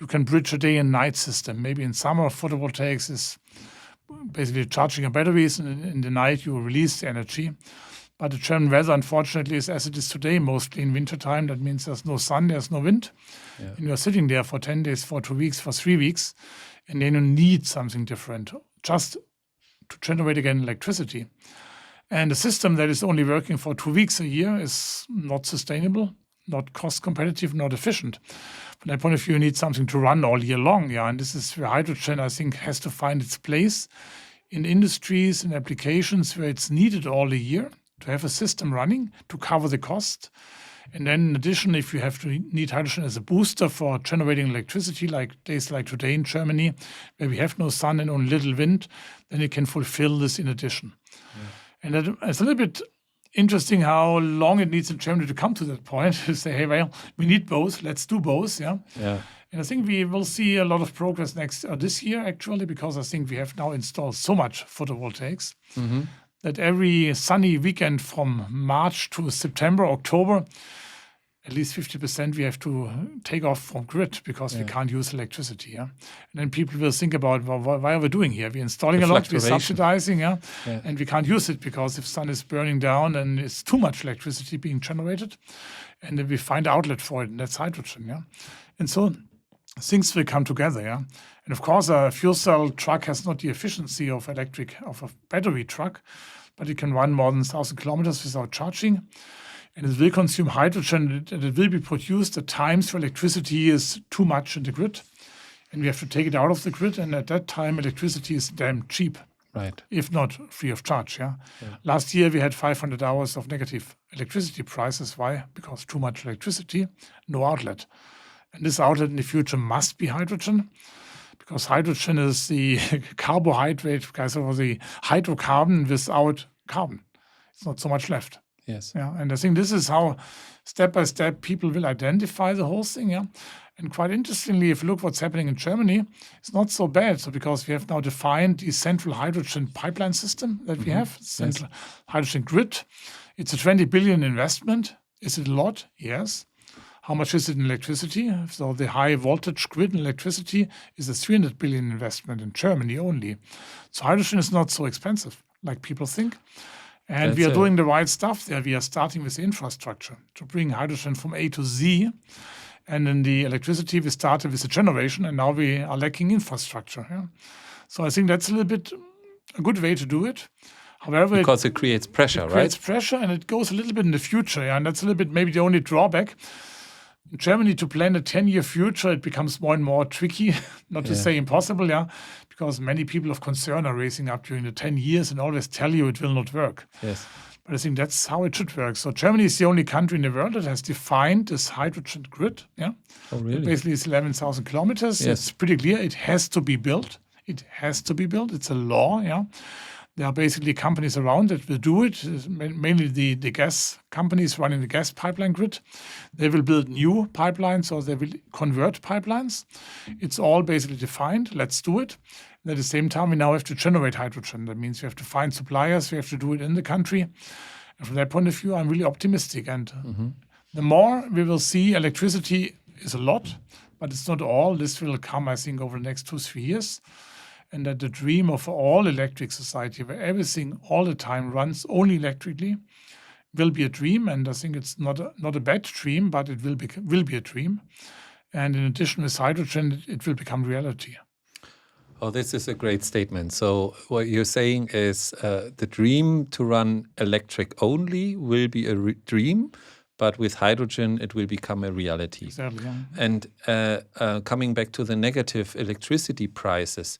you can bridge a day and night system. Maybe in summer, photovoltaics is basically charging your batteries, and in the night you release the energy. But the German weather, unfortunately, is as it is today, mostly in wintertime. That means there's no sun, there's no wind. Yeah. And you're sitting there for 10 days, for 2 weeks, for 3 weeks, and then you need something different just to generate again electricity. And a system that is only working for 2 weeks a year is not sustainable, not cost competitive, not efficient. From that point of view, you need something to run all year long. Yeah, and this is where hydrogen, I think, has to find its place in industries and applications where it's needed all the year, to have a system running to cover the cost. And then in addition, if you have to need hydrogen as a booster for generating electricity, like days like today in Germany, where we have no sun and only little wind, then you can fulfill this in addition. Yeah. And it's a little bit interesting how long it needs in Germany to come to that point, to say, hey, well, we need both, let's do both, yeah. And I think we will see a lot of progress this year, actually, because I think we have now installed so much photovoltaics. Mm-hmm. That every sunny weekend from March to September, October, at least 50% we have to take off from grid because we can't use electricity. Yeah? And then people will think about, well, why are we doing here? We're installing a lot, we're subsidizing, and we can't use it because if sun is burning down and it's too much electricity being generated, and then we find an outlet for it, and that's hydrogen. Yeah? And so things will come together. Yeah? And of course, a fuel cell truck has not the efficiency of a battery truck, but it can run more than 1,000 kilometers without charging. And it will consume hydrogen, and it will be produced at times where electricity is too much in the grid. And we have to take it out of the grid. And at that time, electricity is damn cheap. Right. If not free of charge. Yeah. Last year, we had 500 hours of negative electricity prices. Why? Because too much electricity, no outlet. And this outlet in the future must be hydrogen, because hydrogen is the carbohydrate, guys, or the hydrocarbon without carbon. It's not so much left. Yes. Yeah. And I think this is how step by step people will identify the whole thing. Yeah. And quite interestingly, if you look what's happening in Germany, it's not so bad. So because we have now defined the central hydrogen pipeline system that we have, central hydrogen grid. It's a 20 billion investment. Is it a lot? Yes. How much is it in electricity? So the high voltage grid in electricity is a 300 billion investment in Germany only. So hydrogen is not so expensive like people think. And we are doing the right stuff there. We are starting with the infrastructure to bring hydrogen from A to Z. And in the electricity, we started with the generation, and now we are lacking infrastructure. Yeah? So I think that's a little bit a good way to do it. However, because it creates pressure, right? It creates pressure, and it goes a little bit in the future. Yeah? And that's a little bit maybe the only drawback. In Germany, to plan a 10-year future, it becomes more and more tricky, not to say impossible, because many people of concern are raising up during the 10 years and always tell you it will not work. Yes. But I think that's how it should work. So Germany is the only country in the world that has defined this hydrogen grid. Yeah. Oh, really? Basically, it's 11,000 kilometers. Yes. It's pretty clear. It has to be built. It has to be built. It's a law. Yeah. There are basically companies around that will do it, mainly the gas companies running the gas pipeline grid. They will build new pipelines or they will convert pipelines. It's all basically defined. Let's do it. And at the same time, we now have to generate hydrogen. That means we have to find suppliers. We have to do it in the country. And from that point of view, I'm really optimistic. And the more we will see, electricity is a lot, but it's not all. This will come, I think, over the next 2-3 years. And that the dream of all electric society, where everything all the time runs only electrically, will be a dream. And I think it's not a bad dream, but it will be a dream. And in addition with hydrogen, it will become reality. Oh, this is a great statement. So what you're saying is the dream to run electric only will be a dream, but with hydrogen, it will become a reality. Exactly, yeah. And coming back to the negative electricity prices,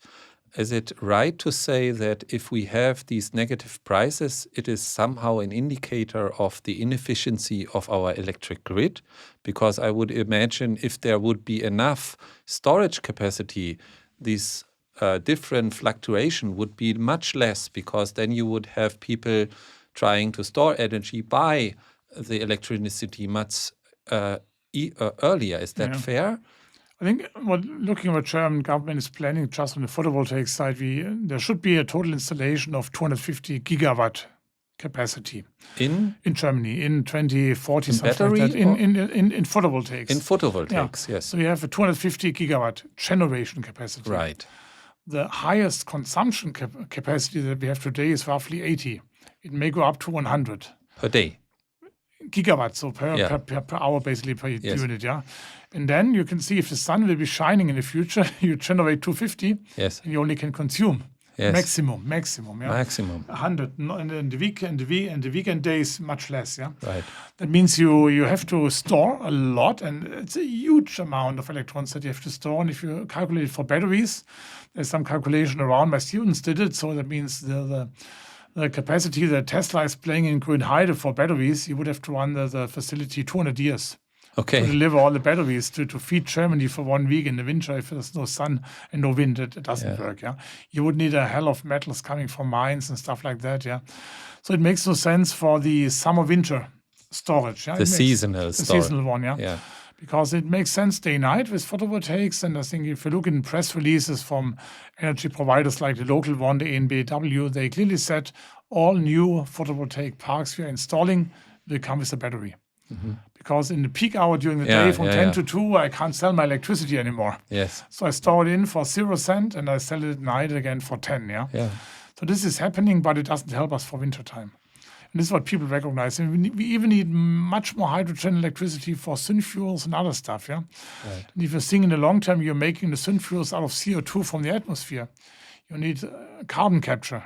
is it right to say that if we have these negative prices, it is somehow an indicator of the inefficiency of our electric grid? Because I would imagine if there would be enough storage capacity, these different fluctuation would be much less, because then you would have people trying to store energy by the electricity much earlier. Is that fair? I think looking at what German government is planning just on the photovoltaic side, there should be a total installation of 250 gigawatt capacity in Germany in 2040. In battery? Like in photovoltaics. In photovoltaics, yes. So we have a 250 gigawatt generation capacity. Right. The highest consumption capacity that we have today is roughly 80. It may go up to 100. Per day? Gigawatts, so per hour, basically per unit, And then you can see if the sun will be shining in the future, you generate 250, and you only can consume maximum, 100. And the weekend days much less, Right. That means you have to store a lot, and it's a huge amount of electrons that you have to store. And if you calculate it for batteries, there's some calculation around. My students did it, so that means the capacity that Tesla is playing in Grünheide for batteries, you would have to run the facility 200 years to deliver all the batteries to feed Germany for 1 week in the winter. If there's no sun and no wind, it doesn't work. You would need a hell of metals coming from mines and stuff like that. So it makes no sense for the summer-winter storage. The seasonal storage. The seasonal one, because it makes sense day-night with photovoltaics. And I think if you look in press releases from energy providers like the local one, the EnBW, they clearly said all new photovoltaic parks we are installing will come with a battery. Because in the peak hour during the day from 10 to 2, I can't sell my electricity anymore. Yes. So I store it in for 0 cent and I sell it at night again for 10. So this is happening, but it doesn't help us for wintertime. And this is what people recognize. And we even need much more hydrogen electricity for synfuels and other stuff. Right. And if you think in the long term, you're making the synfuels out of CO2 from the atmosphere. You need carbon capture.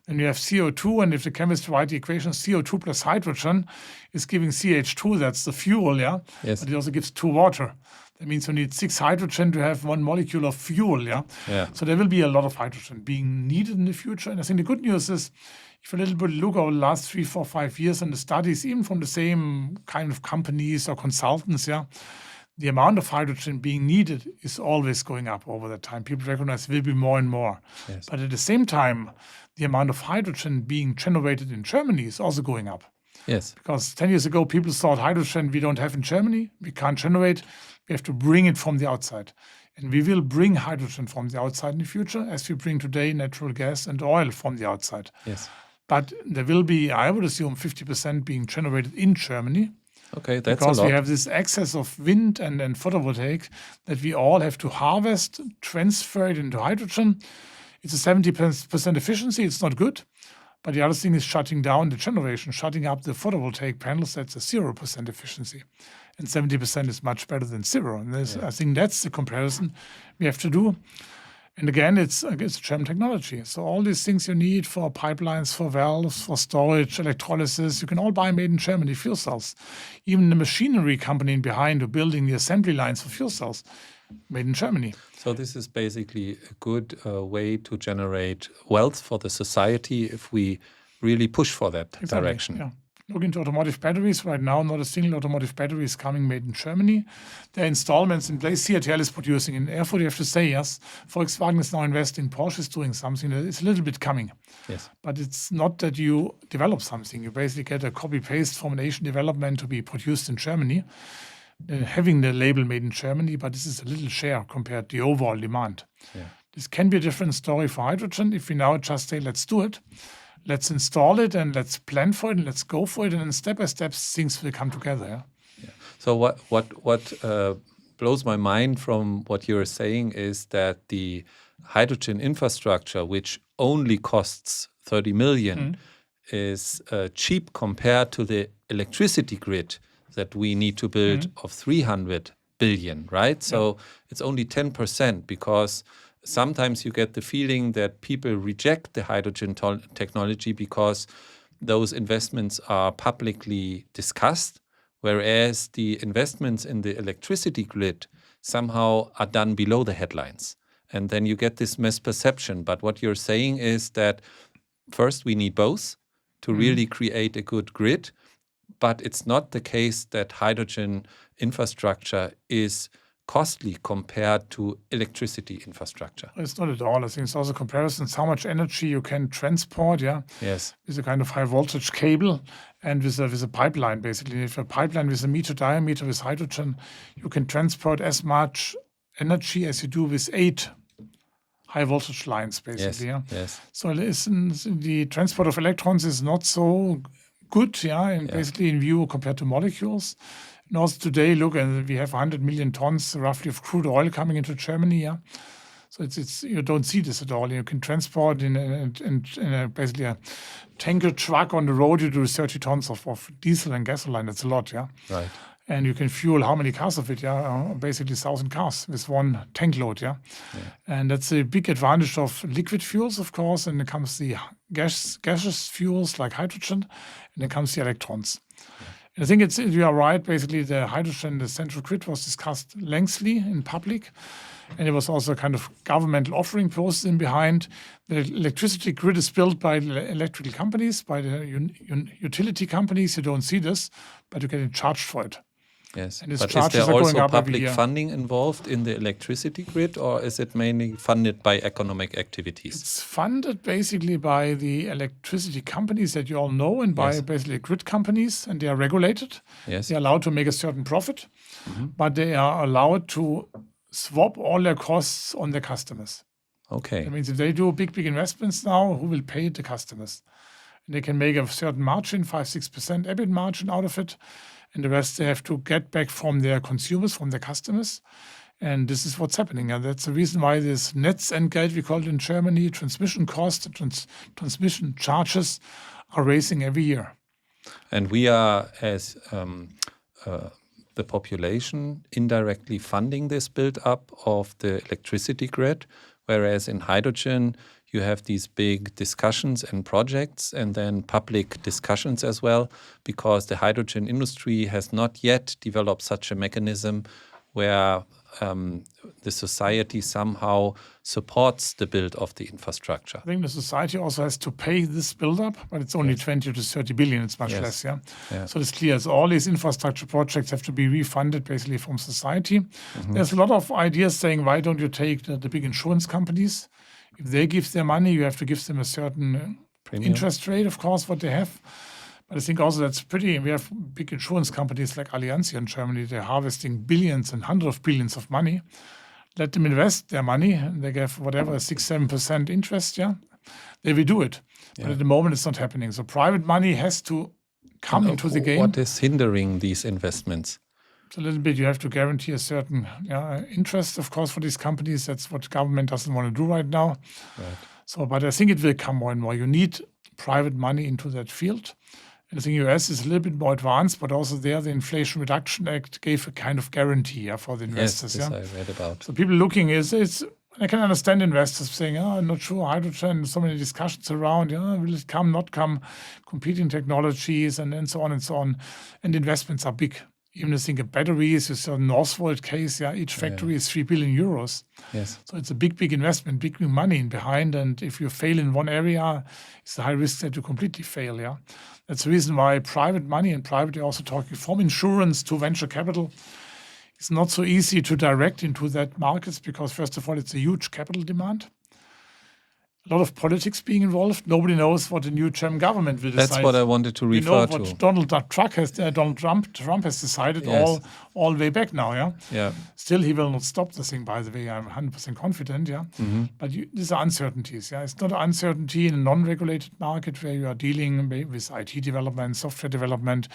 Then you have CO2, and if the chemists write the equation, CO2 plus hydrogen is giving CH2. That's the fuel, Yes. But it also gives 2 water. That means you need 6 hydrogen to have 1 molecule of fuel, So there will be a lot of hydrogen being needed in the future. And I think the good news is, if you a little bit look over the last 3, 4, 5 years and the studies, even from the same kind of companies or consultants, the amount of hydrogen being needed is always going up over that time. People recognize it will be more and more. Yes. But at the same time, the amount of hydrogen being generated in Germany is also going up. Yes. Because 10 years ago, people thought hydrogen we don't have in Germany. We can't generate. We have to bring it from the outside. And we will bring hydrogen from the outside in the future, as we bring today natural gas and oil from the outside. Yes. But there will be, I would assume, 50% being generated in Germany. Okay, that's Because a lot. we have this excess of wind and photovoltaic that we all have to harvest, transfer it into hydrogen. It's a 70% efficiency. It's not good. But the other thing is shutting down the generation, shutting up the photovoltaic panels. That's a 0% efficiency. And 70% is much better than zero. And I think that's the comparison we have to do. And again, it's German technology. So all these things you need for pipelines, for valves, for storage, electrolysis, you can all buy made in Germany fuel cells. Even the machinery company behind who building the assembly lines for fuel cells, made in Germany. So this is basically a good way to generate wealth for the society if we really push for that direction. Yeah. Look into automotive batteries. Right now, not a single automotive battery is coming made in Germany. There are installments in place. CATL is producing. In Erfurt, you have to say, yes, Volkswagen is now investing. Porsche is doing something. It's a little bit coming. Yes. But it's not that you develop something. You basically get a copy-paste from an Asian development to be produced in Germany, having the label made in Germany, but this is a little share compared to the overall demand. Yeah. This can be a different story for hydrogen if we now just say, let's do it. Let's install it and let's plan for it and let's go for it. And then step by step, things will come together. Yeah. So what blows my mind from what you're saying is that the hydrogen infrastructure, which only costs 30 million, is cheap compared to the electricity grid that we need to build of 300 billion, right? So it's only 10% because sometimes you get the feeling that people reject the hydrogen technology because those investments are publicly discussed, whereas the investments in the electricity grid somehow are done below the headlines. And then you get this misperception. But what you're saying is that first we need both to really create a good grid, but it's not the case that hydrogen infrastructure is costly compared to electricity infrastructure. It's not at all. I think it's also comparisons how much energy you can transport, Yes. with a kind of high voltage cable and with a pipeline, basically. If a pipeline with a meter diameter with hydrogen, you can transport as much energy as you do with 8 high voltage lines, basically. Yes. So the transport of electrons is not so good, and basically in view compared to molecules. And also today, look, and we have 100 million tons roughly of crude oil coming into Germany. So it's you don't see this at all. You can transport in basically a tanker truck on the road. You do 30 tons of diesel and gasoline. That's a lot, Right. And you can fuel how many cars of it? Basically 1,000 cars with one tank load. And that's a big advantage of liquid fuels, of course. And then comes the gaseous fuels like hydrogen, and then comes the electrons. I think you are right. Basically, the hydrogen, the central grid was discussed lengthily in public. And there was also a kind of governmental offering process in behind. The electricity grid is built by the electrical companies, by the utility companies. You don't see this, but you're getting charged for it. Yes, And its but is charges there are going also up every public year. funding involved in the electricity grid, or is it mainly funded by economic activities? It's funded basically by the electricity companies that you all know and by basically grid companies, and they are regulated. Yes. They are allowed to make a certain profit, but they are allowed to swap all their costs on their customers. Okay. That means if they do big investments now, who will pay the customers? And they can make a certain margin, 5-6% EBIT margin out of it. And the rest they have to get back from their consumers, from their customers. And this is what's happening. And that's the reason why this Netzentgelt, we call it in Germany, transmission cost, transmission charges are raising every year. And we are, as the population, indirectly funding this build-up of the electricity grid, whereas in hydrogen, you have these big discussions and projects and then public discussions as well, because the hydrogen industry has not yet developed such a mechanism where the society somehow supports the build of the infrastructure. I think the society also has to pay this build-up, but it's only 20 to 30 billion. It's much less, So it's clear. So all these infrastructure projects have to be refunded basically from society. There's a lot of ideas saying, why don't you take the big insurance companies? If they give their money, you have to give them a certain interest rate, of course, what they have. But I think also that's pretty. We have big insurance companies like Allianz here in Germany. They're harvesting billions and hundreds of billions of money. Let them invest their money. And they get whatever, 6-7% interest, they will do it. But Yeah. at the moment, it's not happening. So private money has to come into the game. What is hindering these investments? It's a little bit, you have to guarantee a certain interest, of course, for these companies. That's what government doesn't want to do right now. Right. So, but I think it will come more and more. You need private money into that field. And I think US is a little bit more advanced, but also there, the Inflation Reduction Act gave a kind of guarantee for the investors. Yes, this I read about. So people looking I can understand investors saying, I'm not sure, hydrogen, so many discussions around, will it come, not come, competing technologies, and so on and so on. And investments are big. Even I think of batteries, you saw Northvolt case, each factory is 3 billion euros. Yes. So it's a big investment, big money in behind. And if you fail in one area, it's a high risk that you completely fail. That's the reason why private money, and privately also talking from insurance to venture capital, it's not so easy to direct into that markets because, first of all, it's a huge capital demand. A lot of politics being involved. Nobody knows what the new German government will decide. That's what I wanted to refer to. What Donald Trump has decided all the way back now. Yeah. Still, he will not stop the thing. By the way, I'm 100% confident. But these are uncertainties. It's not an uncertainty in a non-regulated market where you are dealing with IT development, software development.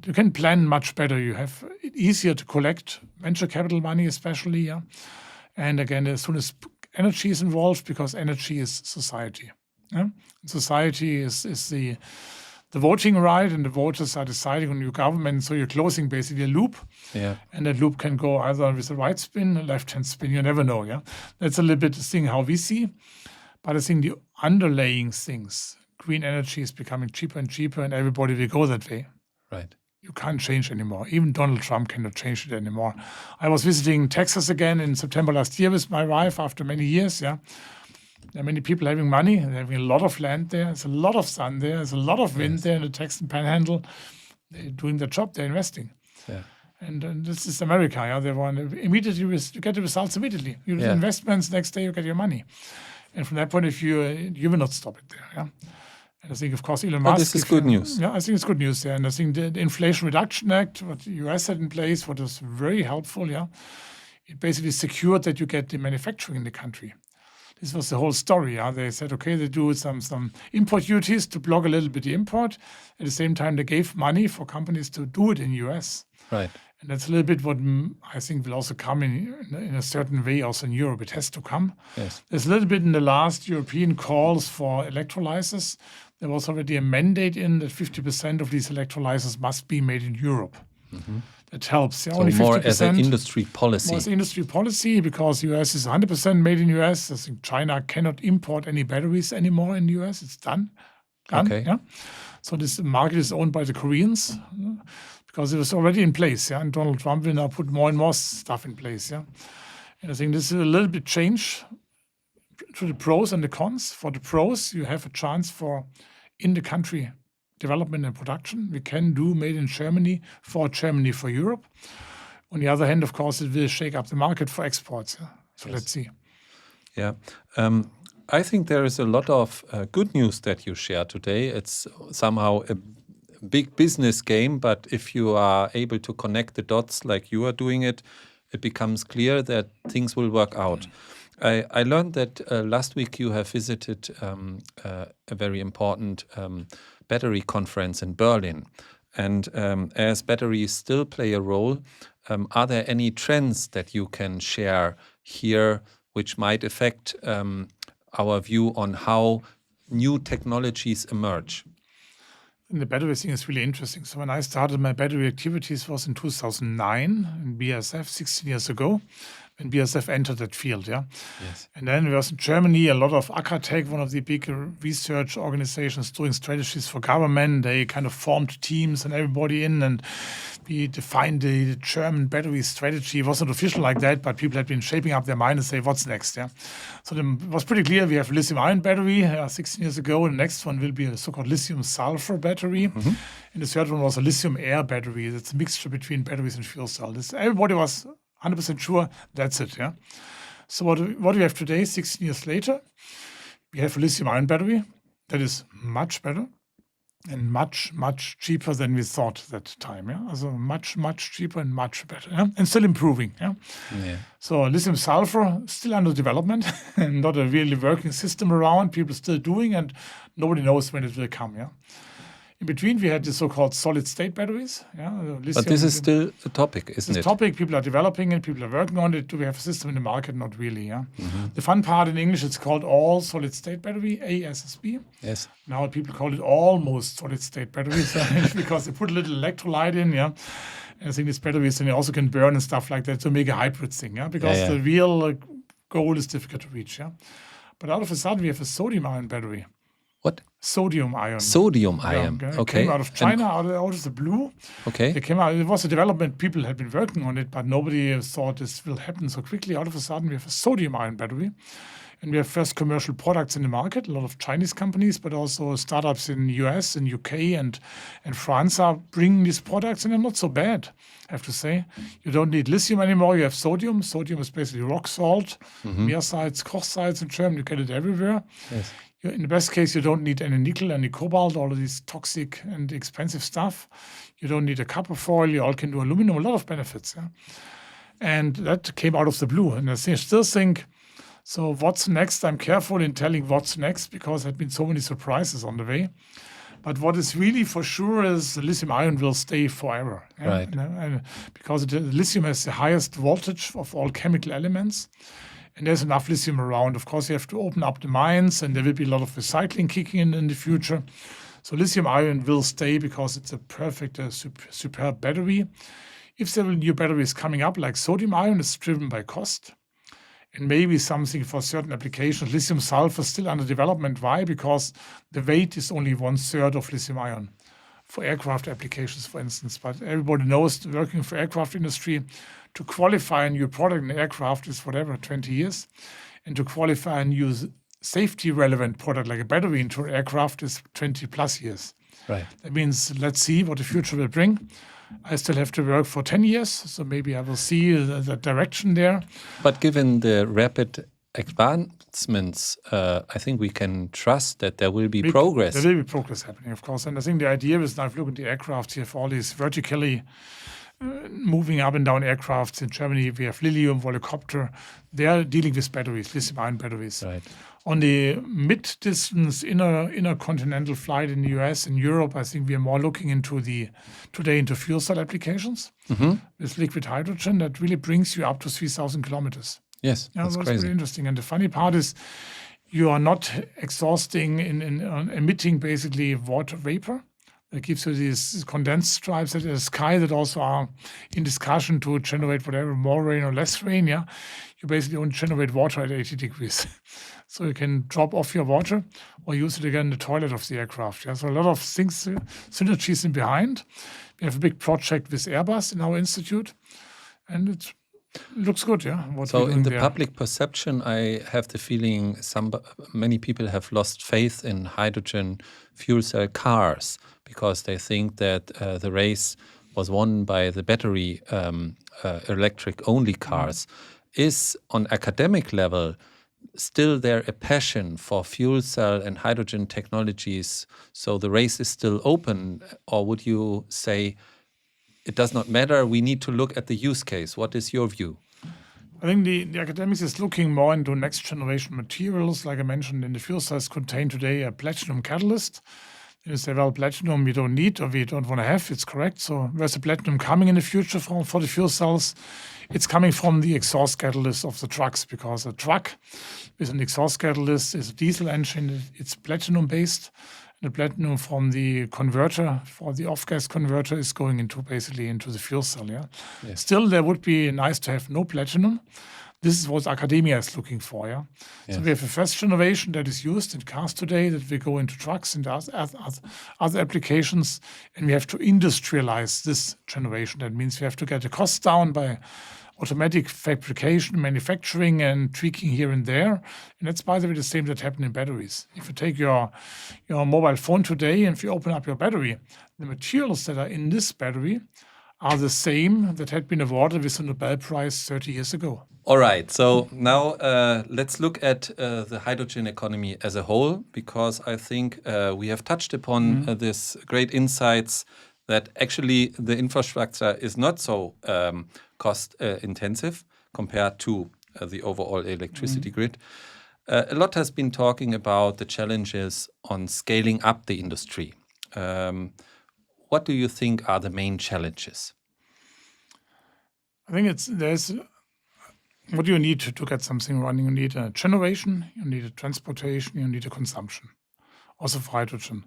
You can plan much better. You have it easier to collect venture capital money, especially. And again, as soon as energy is involved, because energy is society. Society is the voting right, and the voters are deciding on your government. So you're closing basically a loop, and that loop can go either with a right spin, a left-hand spin. You never know. That's a little bit the thing how we see. But I think the underlying things, green energy is becoming cheaper and cheaper, and everybody will go that way. Right. You can't change anymore. Even Donald Trump cannot change it anymore. I was visiting Texas again in September last year with my wife after many years. There are many people having money. They're having a lot of land there. There's a lot of sun there. There's a lot of wind there in the Texan Panhandle. They're doing their job. They're investing. Yeah. And this is America. They want immediately you get the results immediately. You do investments, next day you get your money. And from that point of view, you will not stop it there. And I think, of course, Elon Musk. This is good news. I think it's good news there. And I think the Inflation Reduction Act, what the US had in place, what was very helpful, it basically secured that you get the manufacturing in the country. This was the whole story. They said, okay, they do some import duties to block a little bit the import. At the same time, they gave money for companies to do it in the US. Right. And that's a little bit what I think will also come in a certain way also in Europe. It has to come. Yes. There's a little bit in the last European calls for electrolyzers. There was already a mandate in that 50% of these electrolyzers must be made in Europe. Mm-hmm. That helps. So only 50%, more as an industry policy. More as industry policy, because US is 100% made in US. I think China cannot import any batteries anymore in the US. It's done. Okay. So this market is owned by the Koreans because it was already in place. And Donald Trump will now put more and more stuff in place. And I think this is a little bit change to the pros and the cons. For the pros, you have a chance for in-the-country development and production. We can do made in Germany for Europe. On the other hand, of course, it will shake up the market for exports. So let's see. Yeah. I think there is a lot of good news that you share today. It's somehow a big business game, but if you are able to connect the dots like you are doing it, it becomes clear that things will work out. I learned that last week you have visited a very important battery conference in Berlin. And as batteries still play a role, are there any trends that you can share here which might affect our view on how new technologies emerge? And the battery thing is really interesting. So when I started my battery activities was in 2009 in BASF, 16 years ago, when BASF entered that field. Yes. And then there was in Germany a lot of Agratech, one of the big research organizations doing strategies for government. They kind of formed teams and everybody in, and we defined the German battery strategy. It wasn't official like that, but people had been shaping up their mind and say, what's next? So it was pretty clear. We have lithium-ion battery 16 years ago. And the next one will be a so-called lithium-sulfur battery. Mm-hmm. And the third one was a lithium-air battery. That's a mixture between batteries and fuel cells. Everybody was 100% sure that's it. So what do we have today, 16 years later? We have a lithium-ion battery that is much better. and much, much cheaper than we thought at that time. Yeah, so much, much cheaper and much better, yeah? And still improving. Yeah. Yeah. So lithium sulfur still under development and not a really working system around. People still doing, and nobody knows when it will come. Yeah. In between, we had the so-called solid-state batteries. Yeah, But this is still a topic, isn't this it? topic. People are developing it. People are working on it. Do we have a system in the market? Not really. Yeah. The fun part in English, it's called all solid-state battery, ASSB. Yes. Now people call it almost solid-state batteries because they put a little electrolyte in. Yeah. And I think these batteries and they also can burn and stuff like that to make a hybrid thing. Yeah. Because the real goal is difficult to reach. Yeah. But out of a sudden, we have a sodium-ion battery. What? Sodium ion. Sodium ion. Okay. Came out of China, out of the blue. Okay. It came out. It was a development. People had been working on it, but nobody thought this will happen so quickly. Out of a sudden, we have a sodium ion battery, and we have first commercial products in the market. A lot of Chinese companies, but also startups in the US and UK and France are bringing these products, and they're not so bad. I have to say, you don't need lithium anymore. You have sodium. Sodium is basically rock salt. Meersalz, Kochsalz in German. You get it everywhere. Yes. In the best case, you don't need any nickel, any cobalt, all of this toxic and expensive stuff. You don't need a copper foil. You all can do aluminum, a lot of benefits. Yeah? And that came out of the blue. And I still think, so what's next? I'm careful in telling what's next because there have been so many surprises on the way. But what is really for sure is the lithium ion will stay forever. Yeah? Right. And because lithium has the highest voltage of all chemical elements. And there's enough lithium around. Of course, you have to open up the mines, and there will be a lot of recycling kicking in the future. So lithium ion will stay because it's a perfect, superb battery. If there are new batteries coming up, like sodium ion, it's driven by cost. And maybe something for certain applications. Lithium sulfur is still under development. Why? Because the weight is only 1/3 of lithium ion for aircraft applications, for instance. But everybody knows working for aircraft industry, to qualify a new product in aircraft is whatever, 20 years. And to qualify a new safety-relevant product like a battery into an aircraft is 20 plus years. Right. That means let's see what the future will bring. I still have to work for 10 years, so maybe I will see the direction there. But given the rapid advancements, I think we can trust that there will be progress. There will be progress happening, of course. And I think the idea is now, if you look at the aircraft, you have all these vertically moving up and down aircrafts. In Germany, we have Lilium, Volocopter. They are dealing with batteries, lithium-ion batteries. Right. On the mid-distance intercontinental flight in the US and Europe, I think we are more looking into into fuel cell applications with liquid hydrogen that really brings you up to 3,000 kilometers. Yes, that's that's crazy. pretty interesting. And the funny part is you are not exhausting in emitting basically water vapor. That gives you these condensed stripes in the sky that also are in discussion to generate whatever, more rain or less rain. Yeah, you basically only generate water at 80 degrees. So you can drop off your water or use it again in the toilet of the aircraft. Yeah, so a lot of things, synergies in behind. We have a big project with Airbus in our institute, and it looks good. Yeah. So in the public perception, I have the feeling many people have lost faith in hydrogen fuel cell cars because they think that the race was won by the battery electric only cars. Is on academic level still there a passion for fuel cell and hydrogen technologies? So the race is still open, or would you say it does not matter, we need to look at the use case? What is your view? I think the academics is looking more into next generation materials. Like I mentioned, in the fuel cells contain today a platinum catalyst. They say, well, platinum we don't need or we don't want to have. It's correct. So where's the platinum coming in the future for the fuel cells? It's coming from the exhaust catalyst of the trucks, because a truck with an exhaust catalyst is a diesel engine. It's platinum based. The platinum from the converter, for the off-gas converter, is going into the fuel cell. Yeah. Yes. Still, there would be nice to have no platinum. This is what academia is looking for. Yeah. Yes. So we have a first generation that is used in cars today, that will go into trucks and other applications, and we have to industrialize this generation. That means we have to get the costs down by automatic fabrication, manufacturing, and tweaking here and there. And that's, by the way, the same that happened in batteries. If you take your mobile phone today and if you open up your battery, the materials that are in this battery are the same that had been awarded with the Nobel Prize 30 years ago. All right. So now let's look at the hydrogen economy as a whole, because I think we have touched upon this great insights that actually the infrastructure is not so cost intensive compared to the overall electricity grid. A lot has been talking about the challenges on scaling up the industry. What do you think are the main challenges? I think what do you need to get something running? You need a generation, you need a transportation, you need a consumption, also for hydrogen.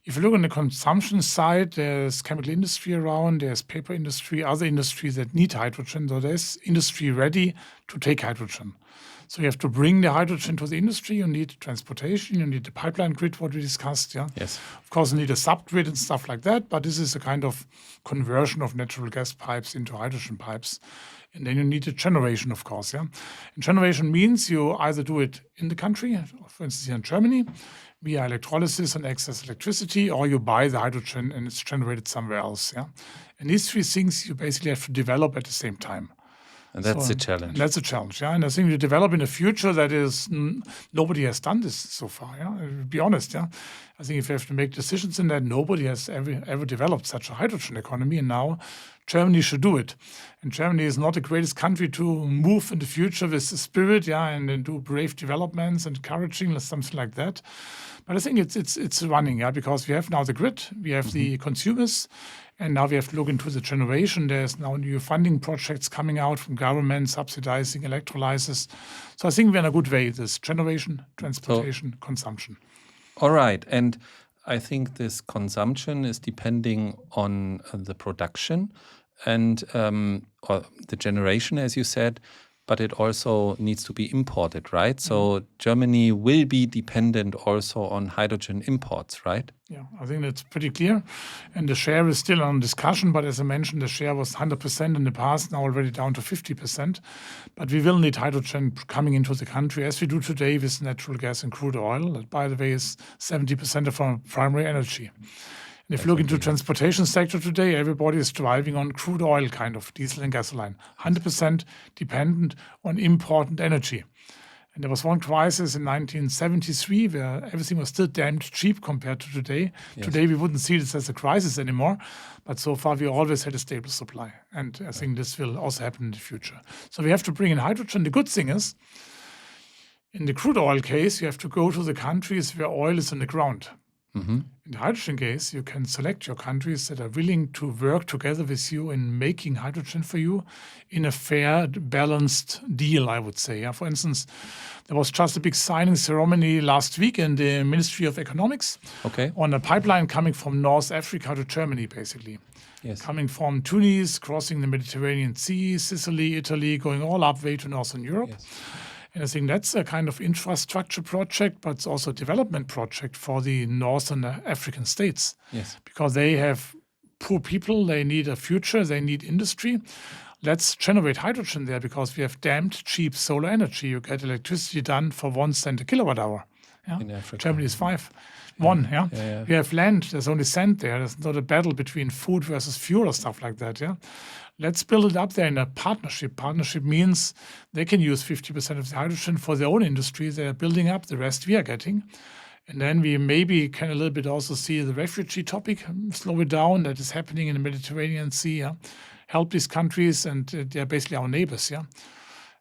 If you look on the consumption side, there's chemical industry around, there's paper industry, other industries that need hydrogen. So there's industry ready to take hydrogen. So you have to bring the hydrogen to the industry. You need transportation. You need the pipeline grid, what we discussed. Yeah. Yes. Of course, you need a subgrid and stuff like that. But this is a kind of conversion of natural gas pipes into hydrogen pipes. And then you need a generation, of course. Yeah. And generation means you either do it in the country, for instance, here in Germany, via electrolysis and excess electricity, or you buy the hydrogen and it's generated somewhere else. Yeah. And these three things you basically have to develop at the same time. And that's the challenge. That's a challenge, yeah. And I think we develop in a future that is nobody has done this so far. Yeah, to be honest, yeah. I think if you have to make decisions in that, nobody has ever developed such a hydrogen economy, and now Germany should do it. And Germany is not the greatest country to move in the future with the spirit, yeah, and then do brave developments and encouraging something like that. But I think it's running, yeah, because we have now the grid, we have the consumers. And now we have to look into the generation. There's now new funding projects coming out from government subsidizing electrolysis. So I think we're in a good way, this generation, transportation, consumption. All right. And I think this consumption is depending on the production and or the generation, as you said, but it also needs to be imported, right? So Germany will be dependent also on hydrogen imports, right? Yeah, I think that's pretty clear. And the share is still on discussion, but as I mentioned, the share was 100% in the past, now already down to 50%. But we will need hydrogen coming into the country, as we do today with natural gas and crude oil. That, by the way, is 70% of our primary energy. And if you look into transportation sector today, everybody is driving on crude oil, kind of diesel and gasoline, 100% dependent on imported energy. And there was one crisis in 1973 where everything was still damned cheap compared to today. Yes. Today we wouldn't see this as a crisis anymore, but so far we always had a stable supply. And I think this will also happen in the future. So we have to bring in hydrogen. The good thing is, in the crude oil case, you have to go to the countries where oil is in the ground. In the hydrogen case, you can select your countries that are willing to work together with you in making hydrogen for you in a fair, balanced deal, I would say. For instance, there was just a big signing ceremony last week in the Ministry of Economics on a pipeline coming from North Africa to Germany, basically. Yes. Coming from Tunis, crossing the Mediterranean Sea, Sicily, Italy, going all up way to Northern Europe. Yes. And I think that's a kind of infrastructure project, but it's also a development project for the Northern African states. Yes. Because they have poor people, they need a future, they need industry. Let's generate hydrogen there because we have damned cheap solar energy. You get electricity done for 1 cent a kilowatt hour. Yeah? In Africa. Germany is 1. Yeah? We have land, there's only sand there. There's not a battle between food versus fuel or stuff like that. Yeah. Let's build it up there in a partnership. Partnership means they can use 50% of the hydrogen for their own industry. They're building up, the rest we are getting. And then we maybe can a little bit also see the refugee topic, slow it down. That is happening in the Mediterranean Sea. Yeah? Help these countries, and they're basically our neighbors. Yeah,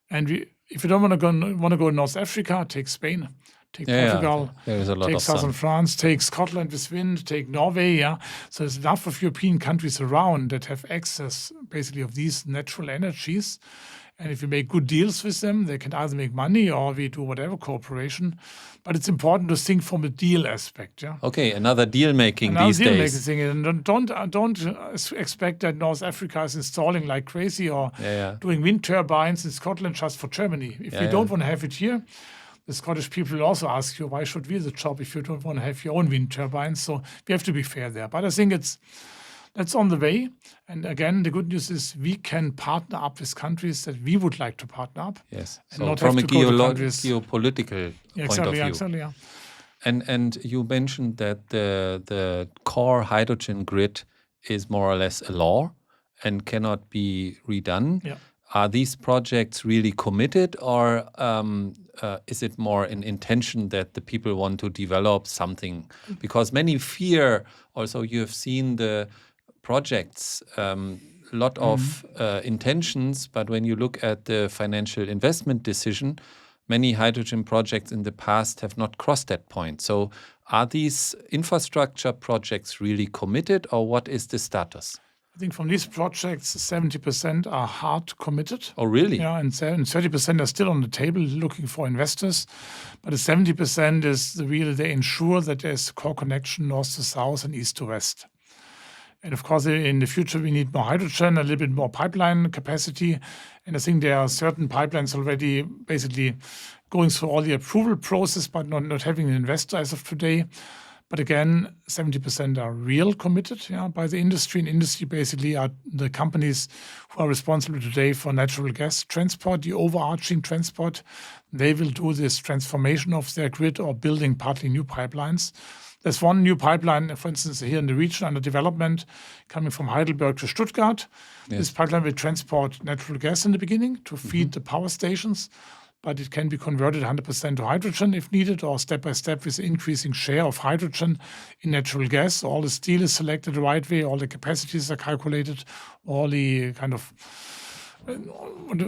and if you don't want to go to North Africa, take Spain. Take Portugal, take southern France, take Scotland with wind, take Norway. Yeah, so there's enough of European countries around that have access, basically, of these natural energies. And if you make good deals with them, they can either make money or we do whatever cooperation. But it's important to think from a deal aspect. Yeah. Okay, another deal making these days. And don't expect that North Africa is installing like crazy or doing wind turbines in Scotland just for Germany. If you don't want to have it here, the Scottish people will also ask you, why should we the job if you don't want to have your own wind turbines? So we have to be fair there. But I think that's on the way. And again, the good news is we can partner up with countries that we would like to partner up. Yes. So from a geopolitical point of view. Exactly, yeah. And you mentioned that the core hydrogen grid is more or less a law. and cannot be redone. Yeah. Are these projects really committed, or is it more an intention that the people want to develop something? Because many fear, also you have seen the projects, lot of intentions, but when you look at the financial investment decision, many hydrogen projects in the past have not crossed that point. So are these infrastructure projects really committed, or what is the status? I think from these projects, 70% are hard committed. Oh, really? Yeah, and 30% are still on the table looking for investors. But the 70% is really they ensure that there's a core connection north to south and east to west. And of course, in the future, we need more hydrogen, a little bit more pipeline capacity. And I think there are certain pipelines already basically going through all the approval process, but not having an investor as of today. But again, 70% are real committed by the industry. And industry basically are the companies who are responsible today for natural gas transport, the overarching transport. They will do this transformation of their grid or building partly new pipelines. There's one new pipeline, for instance, here in the region under development, coming from Heidelberg to Stuttgart. Yes. This pipeline will transport natural gas in the beginning to feed the power stations, but it can be converted 100% to hydrogen if needed, or step by step with increasing share of hydrogen in natural gas. All the steel is selected the right way, all the capacities are calculated, all the kind of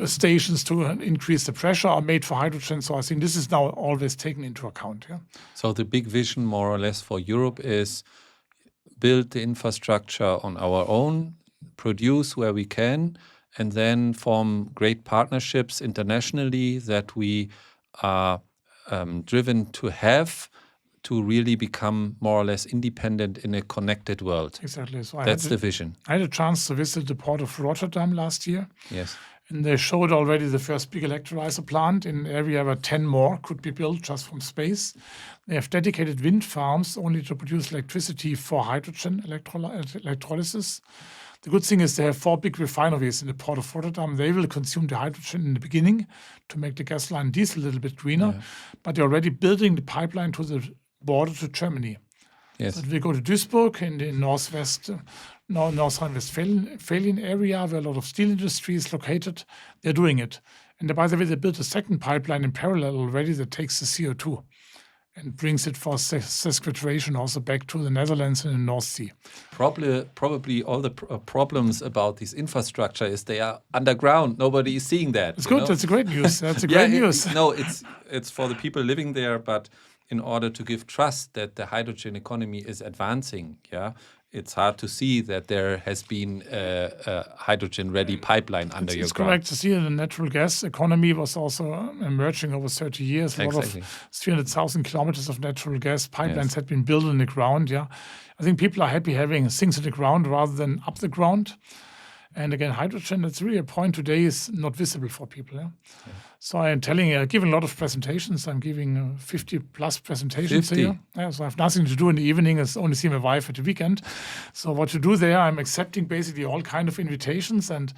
stations to increase the pressure are made for hydrogen. So I think this is now always taken into account. Yeah. So the big vision more or less for Europe is build the infrastructure on our own, produce where we can, and then form great partnerships internationally that we are driven to have to really become more or less independent in a connected world. Exactly. So that's the vision. I had a chance to visit the port of Rotterdam last year. Yes. And they showed already the first big electrolyzer plant in an area where 10 more could be built just from space. They have dedicated wind farms only to produce electricity for hydrogen electrolysis. The good thing is they have 4 big refineries in the port of Rotterdam. They will consume the hydrogen in the beginning to make the gasoline diesel a little bit greener. Yeah. But they're already building the pipeline to the border to Germany. Yes. So we go to Duisburg in the North Rhine-Westphalian area where a lot of steel industry is located. They're doing it. And by the way, they built a second pipeline in parallel already that takes the CO2 and brings it for sequestration also back to the Netherlands and the North Sea. Probably all the problems about this infrastructure is they are underground. Nobody is seeing that. It's good. That's a great news. That's a great news. It's for the people living there, but in order to give trust that the hydrogen economy is advancing, it's hard to see that there has been a hydrogen-ready pipeline under your ground. It's correct to see that the natural gas economy was also emerging over 30 years. A lot of 300,000 kilometers of natural gas pipelines had been built in the ground. I think people are happy having things in the ground rather than up the ground. And again, hydrogen, that's really a point today is not visible for people. So I'm giving a lot of presentations. I'm giving 50 plus presentations 50. here. So I have nothing to do in the evening. I only see my wife at the weekend. So what to do there, I'm accepting basically all kind of invitations, and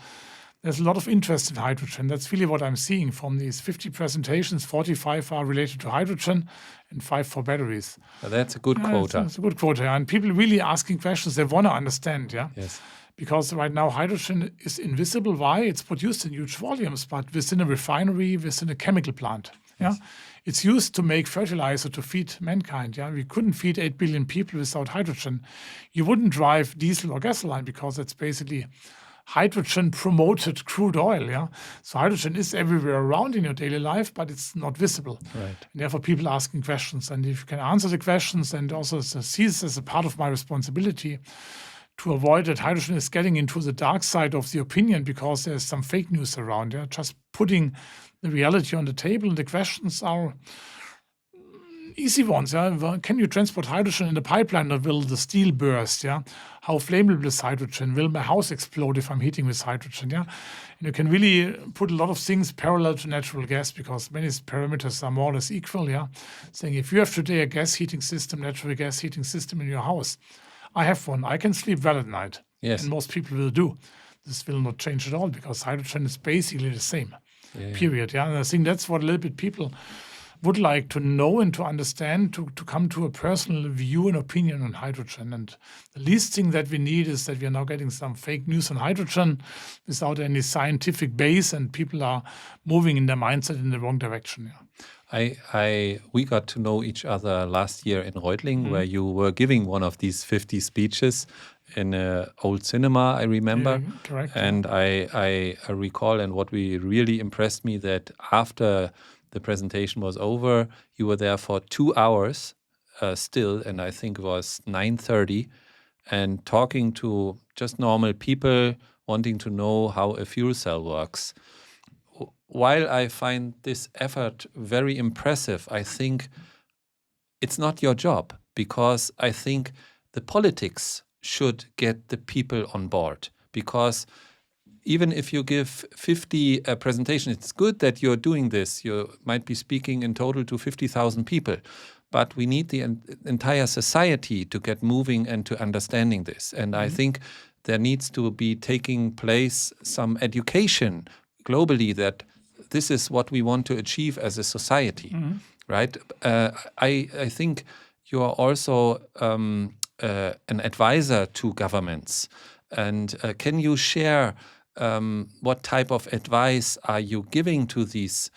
there's a lot of interest in hydrogen. That's really what I'm seeing from these 50 presentations. 45 are related to hydrogen and 5 for batteries. Well, that's a good quota. It's a good quota. And people really asking questions. They want to understand. Yes. Because right now hydrogen is invisible. Why? It's produced in huge volumes, but within a refinery, within a chemical plant. Yes. It's used to make fertilizer to feed mankind. We couldn't feed 8 billion people without hydrogen. You wouldn't drive diesel or gasoline because it's basically hydrogen-promoted crude oil. So hydrogen is everywhere around in your daily life, but it's not visible. Right. And therefore, people asking questions. And if you can answer the questions and also see this as a part of my responsibility, to avoid that hydrogen is getting into the dark side of the opinion because there's some fake news around. Just putting the reality on the table, and the questions are easy ones. Can you transport hydrogen in the pipeline, or will the steel burst? How flammable is hydrogen? Will my house explode if I'm heating with hydrogen? And you can really put a lot of things parallel to natural gas because many parameters are more or less equal. Saying if you have today a gas heating system, natural gas heating system in your house, I have one. I can sleep well at night. Yes. And most people will do. This will not change at all because hydrogen is basically the same. Period. And I think that's what a little bit people would like to know and to understand, to come to a personal view and opinion on hydrogen. And the least thing that we need is that we are now getting some fake news on hydrogen without any scientific base, and people are moving in their mindset in the wrong direction. We got to know each other last year in Reutling, where you were giving one of these 50 speeches in an old cinema, I remember. Yeah, correct. And I recall, and what really impressed me, that after the presentation was over, you were there for 2 hours still, and I think it was 9:30, and talking to just normal people wanting to know how a fuel cell works. While I find this effort very impressive, I think it's not your job, because I think the politics should get the people on board. Because even if you give 50 presentations, it's good that you're doing this. You might be speaking in total to 50,000 people. But we need the entire society to get moving and to understanding this. And I think there needs to be taking place some education globally that this is what we want to achieve as a society, right? I think you are also an advisor to governments. And can you share what type of advice are you giving to these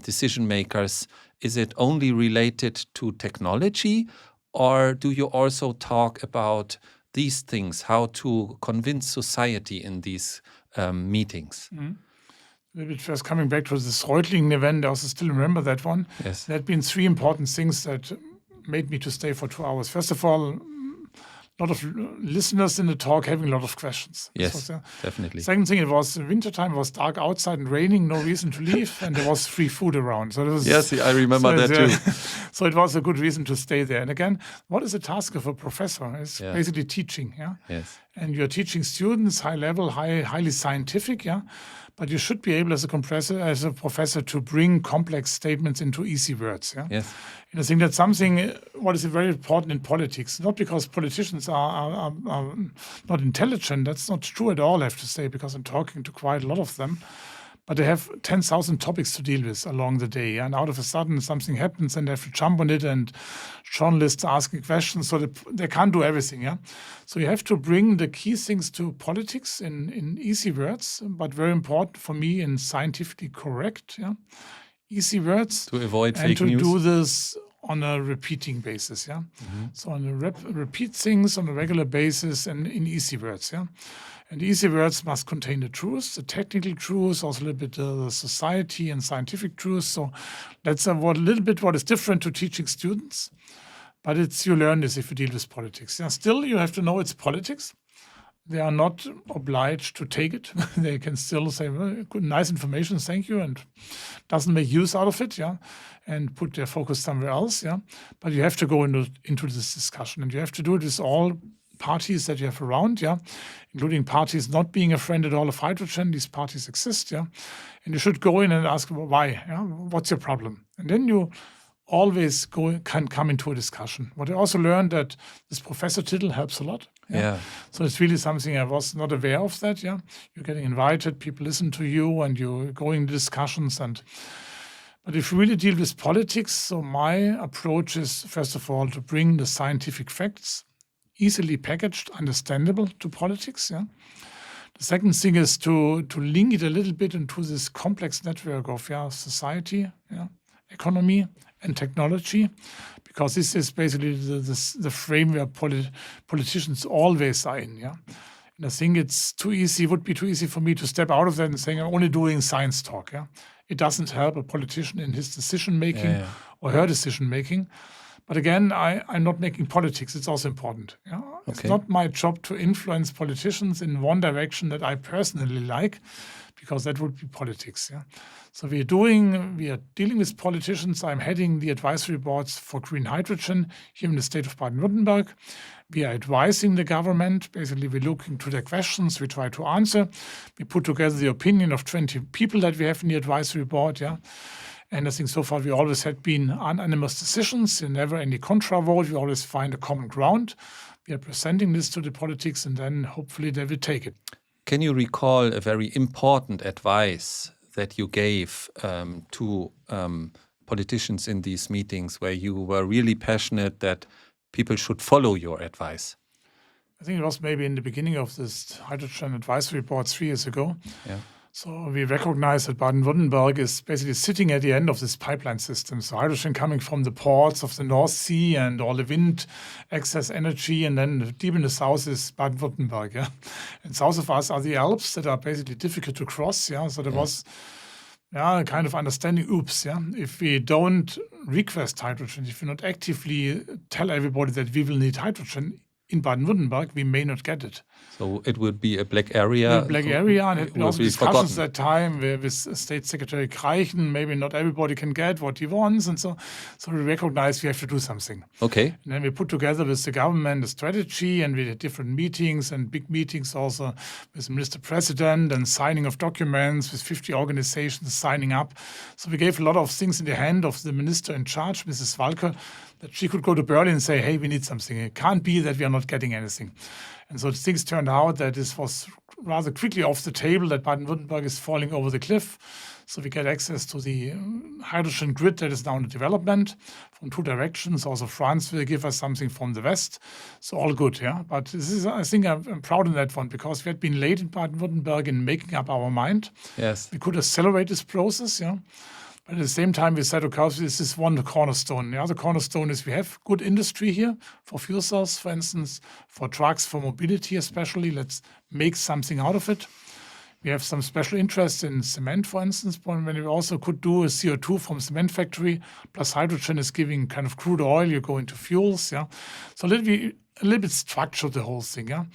decision makers? Is it only related to technology, or do you also talk about these things, how to convince society in these meetings? Maybe first coming back to this Reutling event, I also still remember that one. Yes. There had been 3 important things that made me to stay for 2 hours. First of all, a lot of listeners in the talk having a lot of questions. Yes, definitely. Second thing, it was wintertime, it was dark outside and raining, no reason to leave, and there was free food around. So yes, I remember that too. So it was a good reason to stay there. And again, what is the task of a professor? It's basically teaching. Yes. And you're teaching students, high level, highly scientific, but you should be able as a professor to bring complex statements into easy words. Yes. And I think that's something what is very important in politics, not because politicians are not intelligent. That's not true at all, I have to say, because I'm talking to quite a lot of them. But they have 10,000 topics to deal with along the day. And out of a sudden, something happens and they have to jump on it, and journalists are asking questions. So they can't do everything. So you have to bring the key things to politics in easy words, but very important for me in scientifically correct, easy words. To avoid fake news. And to do this on a repeating basis. So on repeat things on a regular basis and in easy words. And easy words must contain the truth, the technical truth, also a little bit the society and scientific truth. So that's a little bit what is different to teaching students. But you learn this if you deal with politics. Still, you have to know it's politics. They are not obliged to take it. They can still say, well, good, nice information, thank you, and doesn't make use out of it, and put their focus somewhere else, But you have to go into this discussion, and you have to do it with all parties that you have around, including parties not being a friend at all of hydrogen. These parties exist, and you should go in and ask why, what's your problem, and then you always can come into a discussion. What I also learned that this professor title helps a lot. So it's really something I was not aware of that. You're getting invited, people listen to you, and you're going to discussions. But if you really deal with politics, so my approach is first of all to bring the scientific facts easily packaged, understandable to politics. The second thing is to link it a little bit into this complex network of society, economy, and technology, because this is basically the frame where politicians always are in. And I think would be too easy for me to step out of that and saying I'm only doing science talk. It doesn't help a politician in his decision making or her decision making. But again, I'm not making politics. It's also important. It's not my job to influence politicians in one direction that I personally like, because that would be politics. So we are dealing with politicians. I'm heading the advisory boards for green hydrogen here in the state of Baden-Württemberg. We are advising the government. Basically, we're looking to their questions. We try to answer. We put together the opinion of 20 people that we have in the advisory board. And I think so far we always had been unanimous decisions, never any contra vote. We always find a common ground. We are presenting this to the politics, and then hopefully they will take it. Can you recall a very important advice that you gave to politicians in these meetings where you were really passionate that people should follow your advice? I think it was maybe in the beginning of this hydrogen advisory board 3 years ago. Yeah. So we recognize that Baden-Württemberg is basically sitting at the end of this pipeline system. So hydrogen coming from the ports of the North Sea and all the wind excess energy, and then deep in the south is Baden-Württemberg. Yeah, and south of us are the Alps that are basically difficult to cross. Yeah, so there was a kind of understanding. Oops, yeah, if we don't request hydrogen, if we not actively tell everybody that we will need hydrogen in Baden-Württemberg, we may not get it. So it would be a black area. And it had been also discussions forgotten. at that time with State Secretary Kreichen. Maybe not everybody can get what he wants, and so we recognize we have to do something. Okay. And then we put together with the government a strategy, and we had different meetings and big meetings also with the Minister President and signing of documents with 50 organizations signing up. So we gave a lot of things in the hand of the minister in charge, Mrs. Walke, that she could go to Berlin and say, hey, we need something. It can't be that we are not getting anything. And so things turned out that this was rather quickly off the table, that Baden-Württemberg is falling over the cliff. So we get access to the hydrogen grid that is now in development from 2 directions. Also France will give us something from the west. So all good, yeah. But this is, I think I'm proud of that one, because we had been late in Baden-Württemberg in making up our mind. Yes. We could accelerate this process, yeah. But at the same time, we said, okay, this is one cornerstone. The other cornerstone is we have good industry here for fuel cells, for instance, for trucks, for mobility especially. Let's make something out of it. We have some special interest in cement, for instance, when we also could do a CO2 from cement factory, plus hydrogen is giving kind of crude oil, you go into fuels, yeah. So a little bit structured the whole thing, yeah.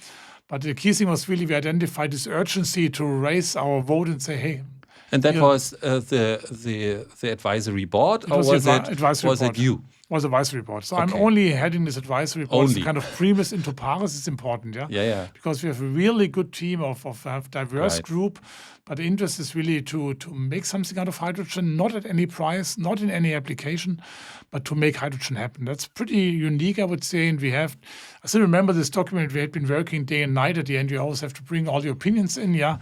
But the key thing was really we identified this urgency to raise our vote and say, hey. And that was the advisory board, or was it you? Was advisory board. So Okay. I'm only heading this advisory board. Only. It's kind of primus inter pares. It's important, yeah? Yeah. Because we have a really good team of diverse Right. group. But the interest is really to make something out of hydrogen, not at any price, not in any application, but to make hydrogen happen. That's pretty unique, I would say. And I still remember this document. We had been working day and night. At the end, you always have to bring all the opinions in, yeah.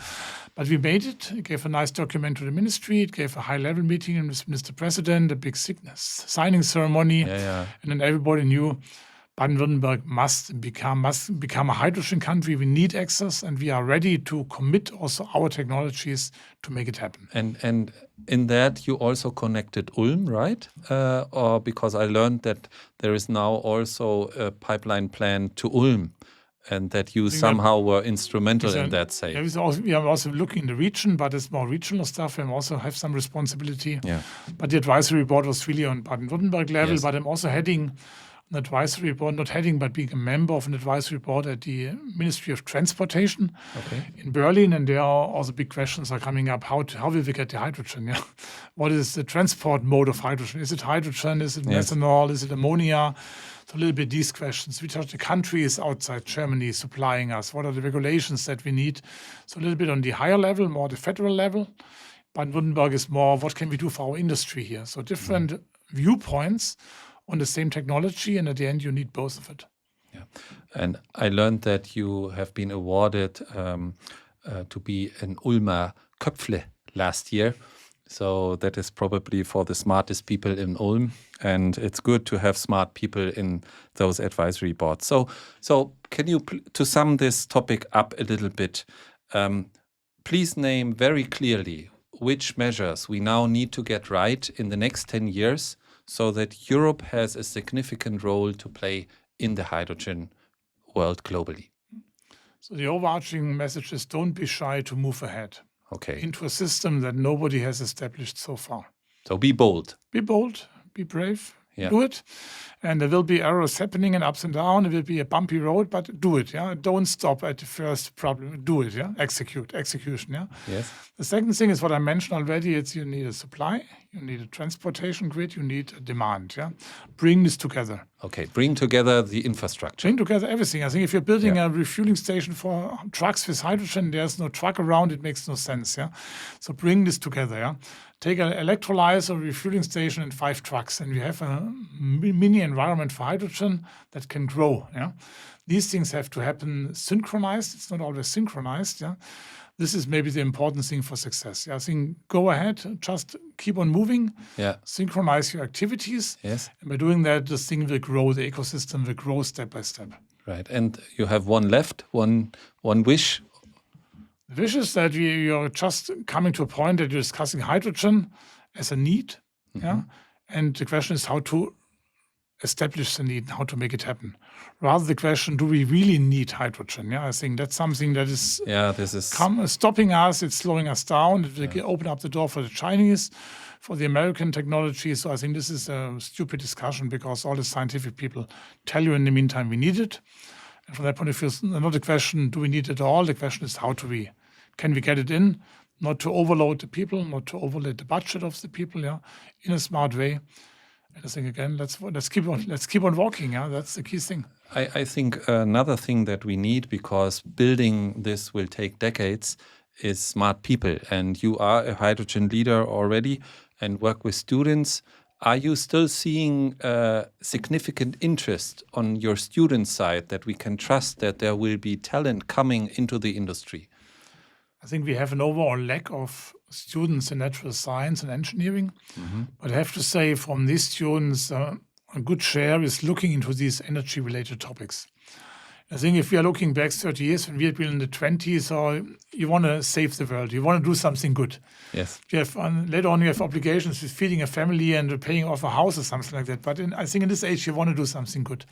But we made it. It gave a nice document to the ministry. It gave a high-level meeting with Mr. President, a big signing ceremony. Yeah. And then everybody knew Baden-Württemberg must become a hydrogen country. We need access, and we are ready to commit also our technologies to make it happen. And in that you also connected Ulm, right? Or because I learned that there is now also a pipeline plan to Ulm, and that you somehow were instrumental in that, say. Yeah, we are also looking in the region, but it's more regional stuff. We also have some responsibility. Yeah. But the advisory board was really on Baden-Württemberg level. Yes. But I'm also heading an advisory board, not heading, but being a member of an advisory board at the Ministry of Transportation in Berlin. And there are also big questions are coming up. How will we get the hydrogen? Yeah? What is the transport mode of hydrogen? Is it hydrogen? Is it methanol? Is it ammonia? So a little bit these questions. Which are the countries outside Germany supplying us? What are the regulations that we need? So a little bit on the higher level, more the federal level. Baden-Württemberg is more, what can we do for our industry here? So different viewpoints on the same technology, and at the end, you need both of it. Yeah. And I learned that you have been awarded to be an Ulmer Köpfle last year. So that is probably for the smartest people in Ulm. And it's good to have smart people in those advisory boards. So can you, to sum this topic up a little bit, please name very clearly which measures we now need to get right in the next 10 years so that Europe has a significant role to play in the hydrogen world globally. So the overarching message is don't be shy to move ahead. Okay. Into a system that nobody has established so far. So be bold. Be bold, be brave, Yeah. do it. And there will be errors happening and ups and downs. It will be a bumpy road, but do it, yeah. Don't stop at the first problem. Do it, yeah. Execution, yeah. Yes. The second thing is what I mentioned already. It's you need a supply, you need a transportation grid, you need a demand, yeah. Bring this together. Okay. Bring together the infrastructure. Bring together everything. I think if you're building a refueling station for trucks with hydrogen, there's no truck around, it makes no sense, yeah. So bring this together, yeah. Take an electrolyzer, refueling station, and 5 trucks, and we have a mini environment for hydrogen that can grow, yeah. These things have to happen synchronized. It's not always synchronized, yeah. this is maybe the important thing for success. I think go ahead, just keep on moving, synchronize your activities. Yes. And by doing that, the thing will grow, the ecosystem will grow step by step. Right. And you have one left, one wish. The wish is that you're just coming to a point that you're discussing hydrogen as a need. And the question is how to establish the need and how to make it happen. Rather the question, do we really need hydrogen? I think that's something that is stopping us, it's slowing us down, it will open up the door for the Chinese, for the American technology. So I think this is a stupid discussion because all the scientific people tell you in the meantime we need it. And from that point of view, it's not a question, do we need it at all? The question is can we get it in? Not to overload the people, not to overload the budget of the people, in a smart way. And I think again, let's keep on walking. That's the key thing. I think another thing that we need, because building this will take decades, is smart people. And you are a hydrogen leader already and work with students. Are you still seeing significant interest on your student side that we can trust that there will be talent coming into the industry? I think we have an overall lack of students in natural science and engineering. But I have to say from these students, a good share is looking into these energy-related topics. I think if we are looking back 30 years, when we had been in the 20s, or you want to save the world, you want to do something good. Yes. Later on, you have obligations with feeding a family and paying off a house or something like that. But I think in this age, you want to do something good.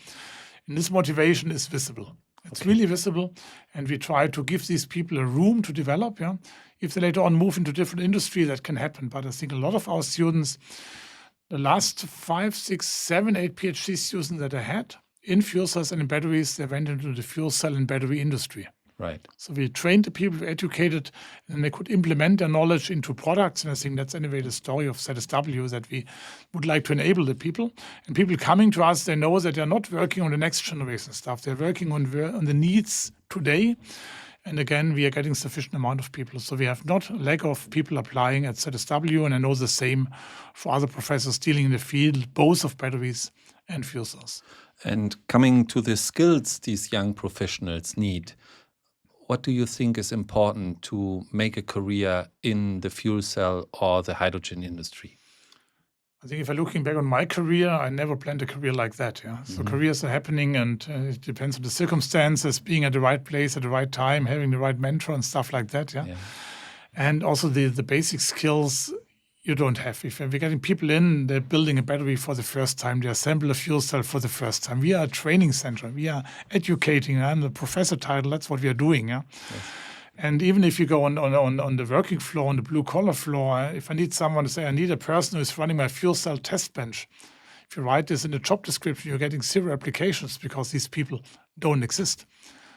And this motivation is visible. It's really visible. And we try to give these people a room to develop. If they later on move into different industry, that can happen. But I think a lot of our students, the last 5, 6, 7, 8 PhD students that I had in fuel cells and in batteries, they went into the fuel cell and battery industry. Right. So we trained the people, we educated, and they could implement their knowledge into products. And I think that's anyway the story of ZSW, that we would like to enable the people. And people coming to us, they know that they're not working on the next generation stuff. They're working on the needs today. And again, we are getting sufficient amount of people. So we have not a lack of people applying at ZSW. And I know the same for other professors dealing in the field, both of batteries and fuel cells. And coming to the skills these young professionals need, what do you think is important to make a career in the fuel cell or the hydrogen industry? I think if I'm looking back on my career, I never planned a career like that. So careers are happening, and it depends on the circumstances, being at the right place at the right time, having the right mentor and stuff like that. And also the basic skills you don't have. If we're getting people in, they're building a battery for the first time, they assemble a fuel cell for the first time. We are a training center. We are educating. I'm the professor title. That's what we are doing. Yes. And even if you go on the working floor, on the blue-collar floor, if I need someone to say, I need a person who's running my fuel cell test bench, if you write this in the job description, you're getting 0 applications because these people don't exist.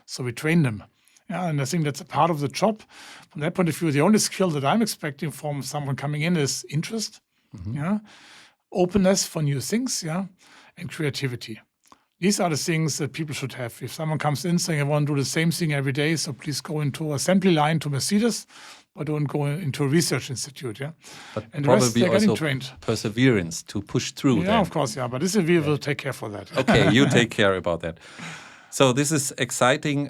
So we train them. And I think that's a part of the job. From that point of view, the only skill that I'm expecting from someone coming in is interest, openness for new things, and creativity. These are the things that people should have. If someone comes in saying, I want to do the same thing every day, so please go into assembly line to Mercedes, but don't go into a research institute. But and probably the rest, also trained. Perseverance to push through. Yeah, of course, but this we will take care for that. Okay, you take care about that. So this is exciting.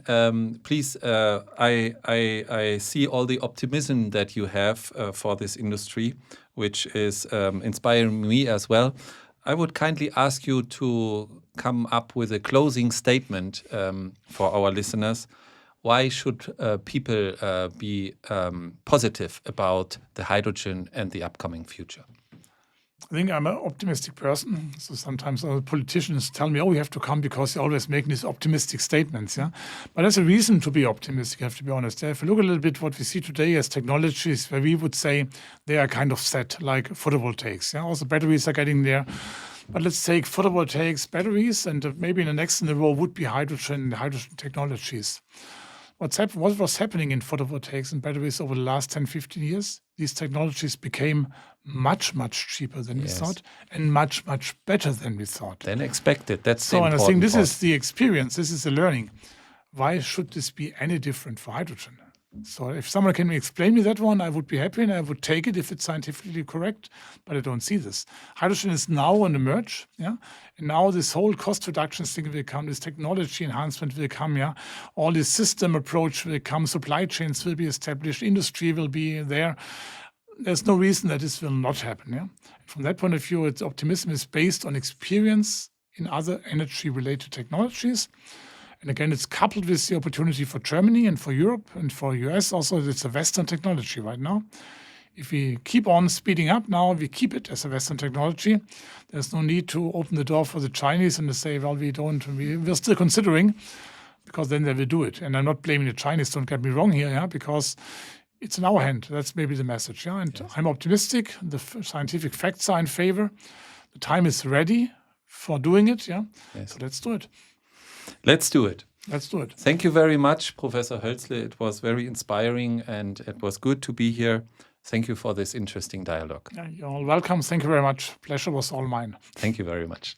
Please, I see all the optimism that you have for this industry, which is inspiring me as well. I would kindly ask you to come up with a closing statement for our listeners. Why should people be positive about the hydrogen and the upcoming future? I think I'm an optimistic person. So sometimes politicians tell me, oh, you have to come because you're always making these optimistic statements. But there's a reason to be optimistic, I have to be honest. If you look a little bit what we see today as technologies, where we would say they are kind of set, like photovoltaics. Also batteries are getting there. But let's take photovoltaics, batteries, and maybe in the next in the row would be hydrogen technologies. What was happening in photovoltaics and batteries over the last 10, 15 years? These technologies became much, much cheaper than we thought and much, much better than we thought. Than expected. That's so, and I think this is the experience. This is the learning. Why should this be any different for hydrogen? So if someone can explain me that one, I would be happy and I would take it if it's scientifically correct, but I don't see this. Hydrogen is now on the merge, yeah? And now this whole cost reduction thing will come, this technology enhancement will come, yeah? All this system approach will come, supply chains will be established, industry will be there. There's no reason that this will not happen, yeah? From that point of view, its optimism is based on experience in other energy-related technologies. And again, it's coupled with the opportunity for Germany and for Europe and for US also. It's a Western technology right now. If we keep on speeding up now, we keep it as a Western technology. There's no need to open the door for the Chinese and to say, well, we're still considering, because then they will do it. And I'm not blaming the Chinese, don't get me wrong here, yeah, because it's in our hand. That's maybe the message, yeah. And yes. I'm optimistic. The scientific facts are in favor. The time is ready for doing it, yeah. Yes. So let's do it. Let's do it. Let's do it. Thank you very much, Professor Hölzle. It was very inspiring and it was good to be here. Thank you for this interesting dialogue. Yeah, you're all welcome. Thank you very much. Pleasure was all mine. Thank you very much.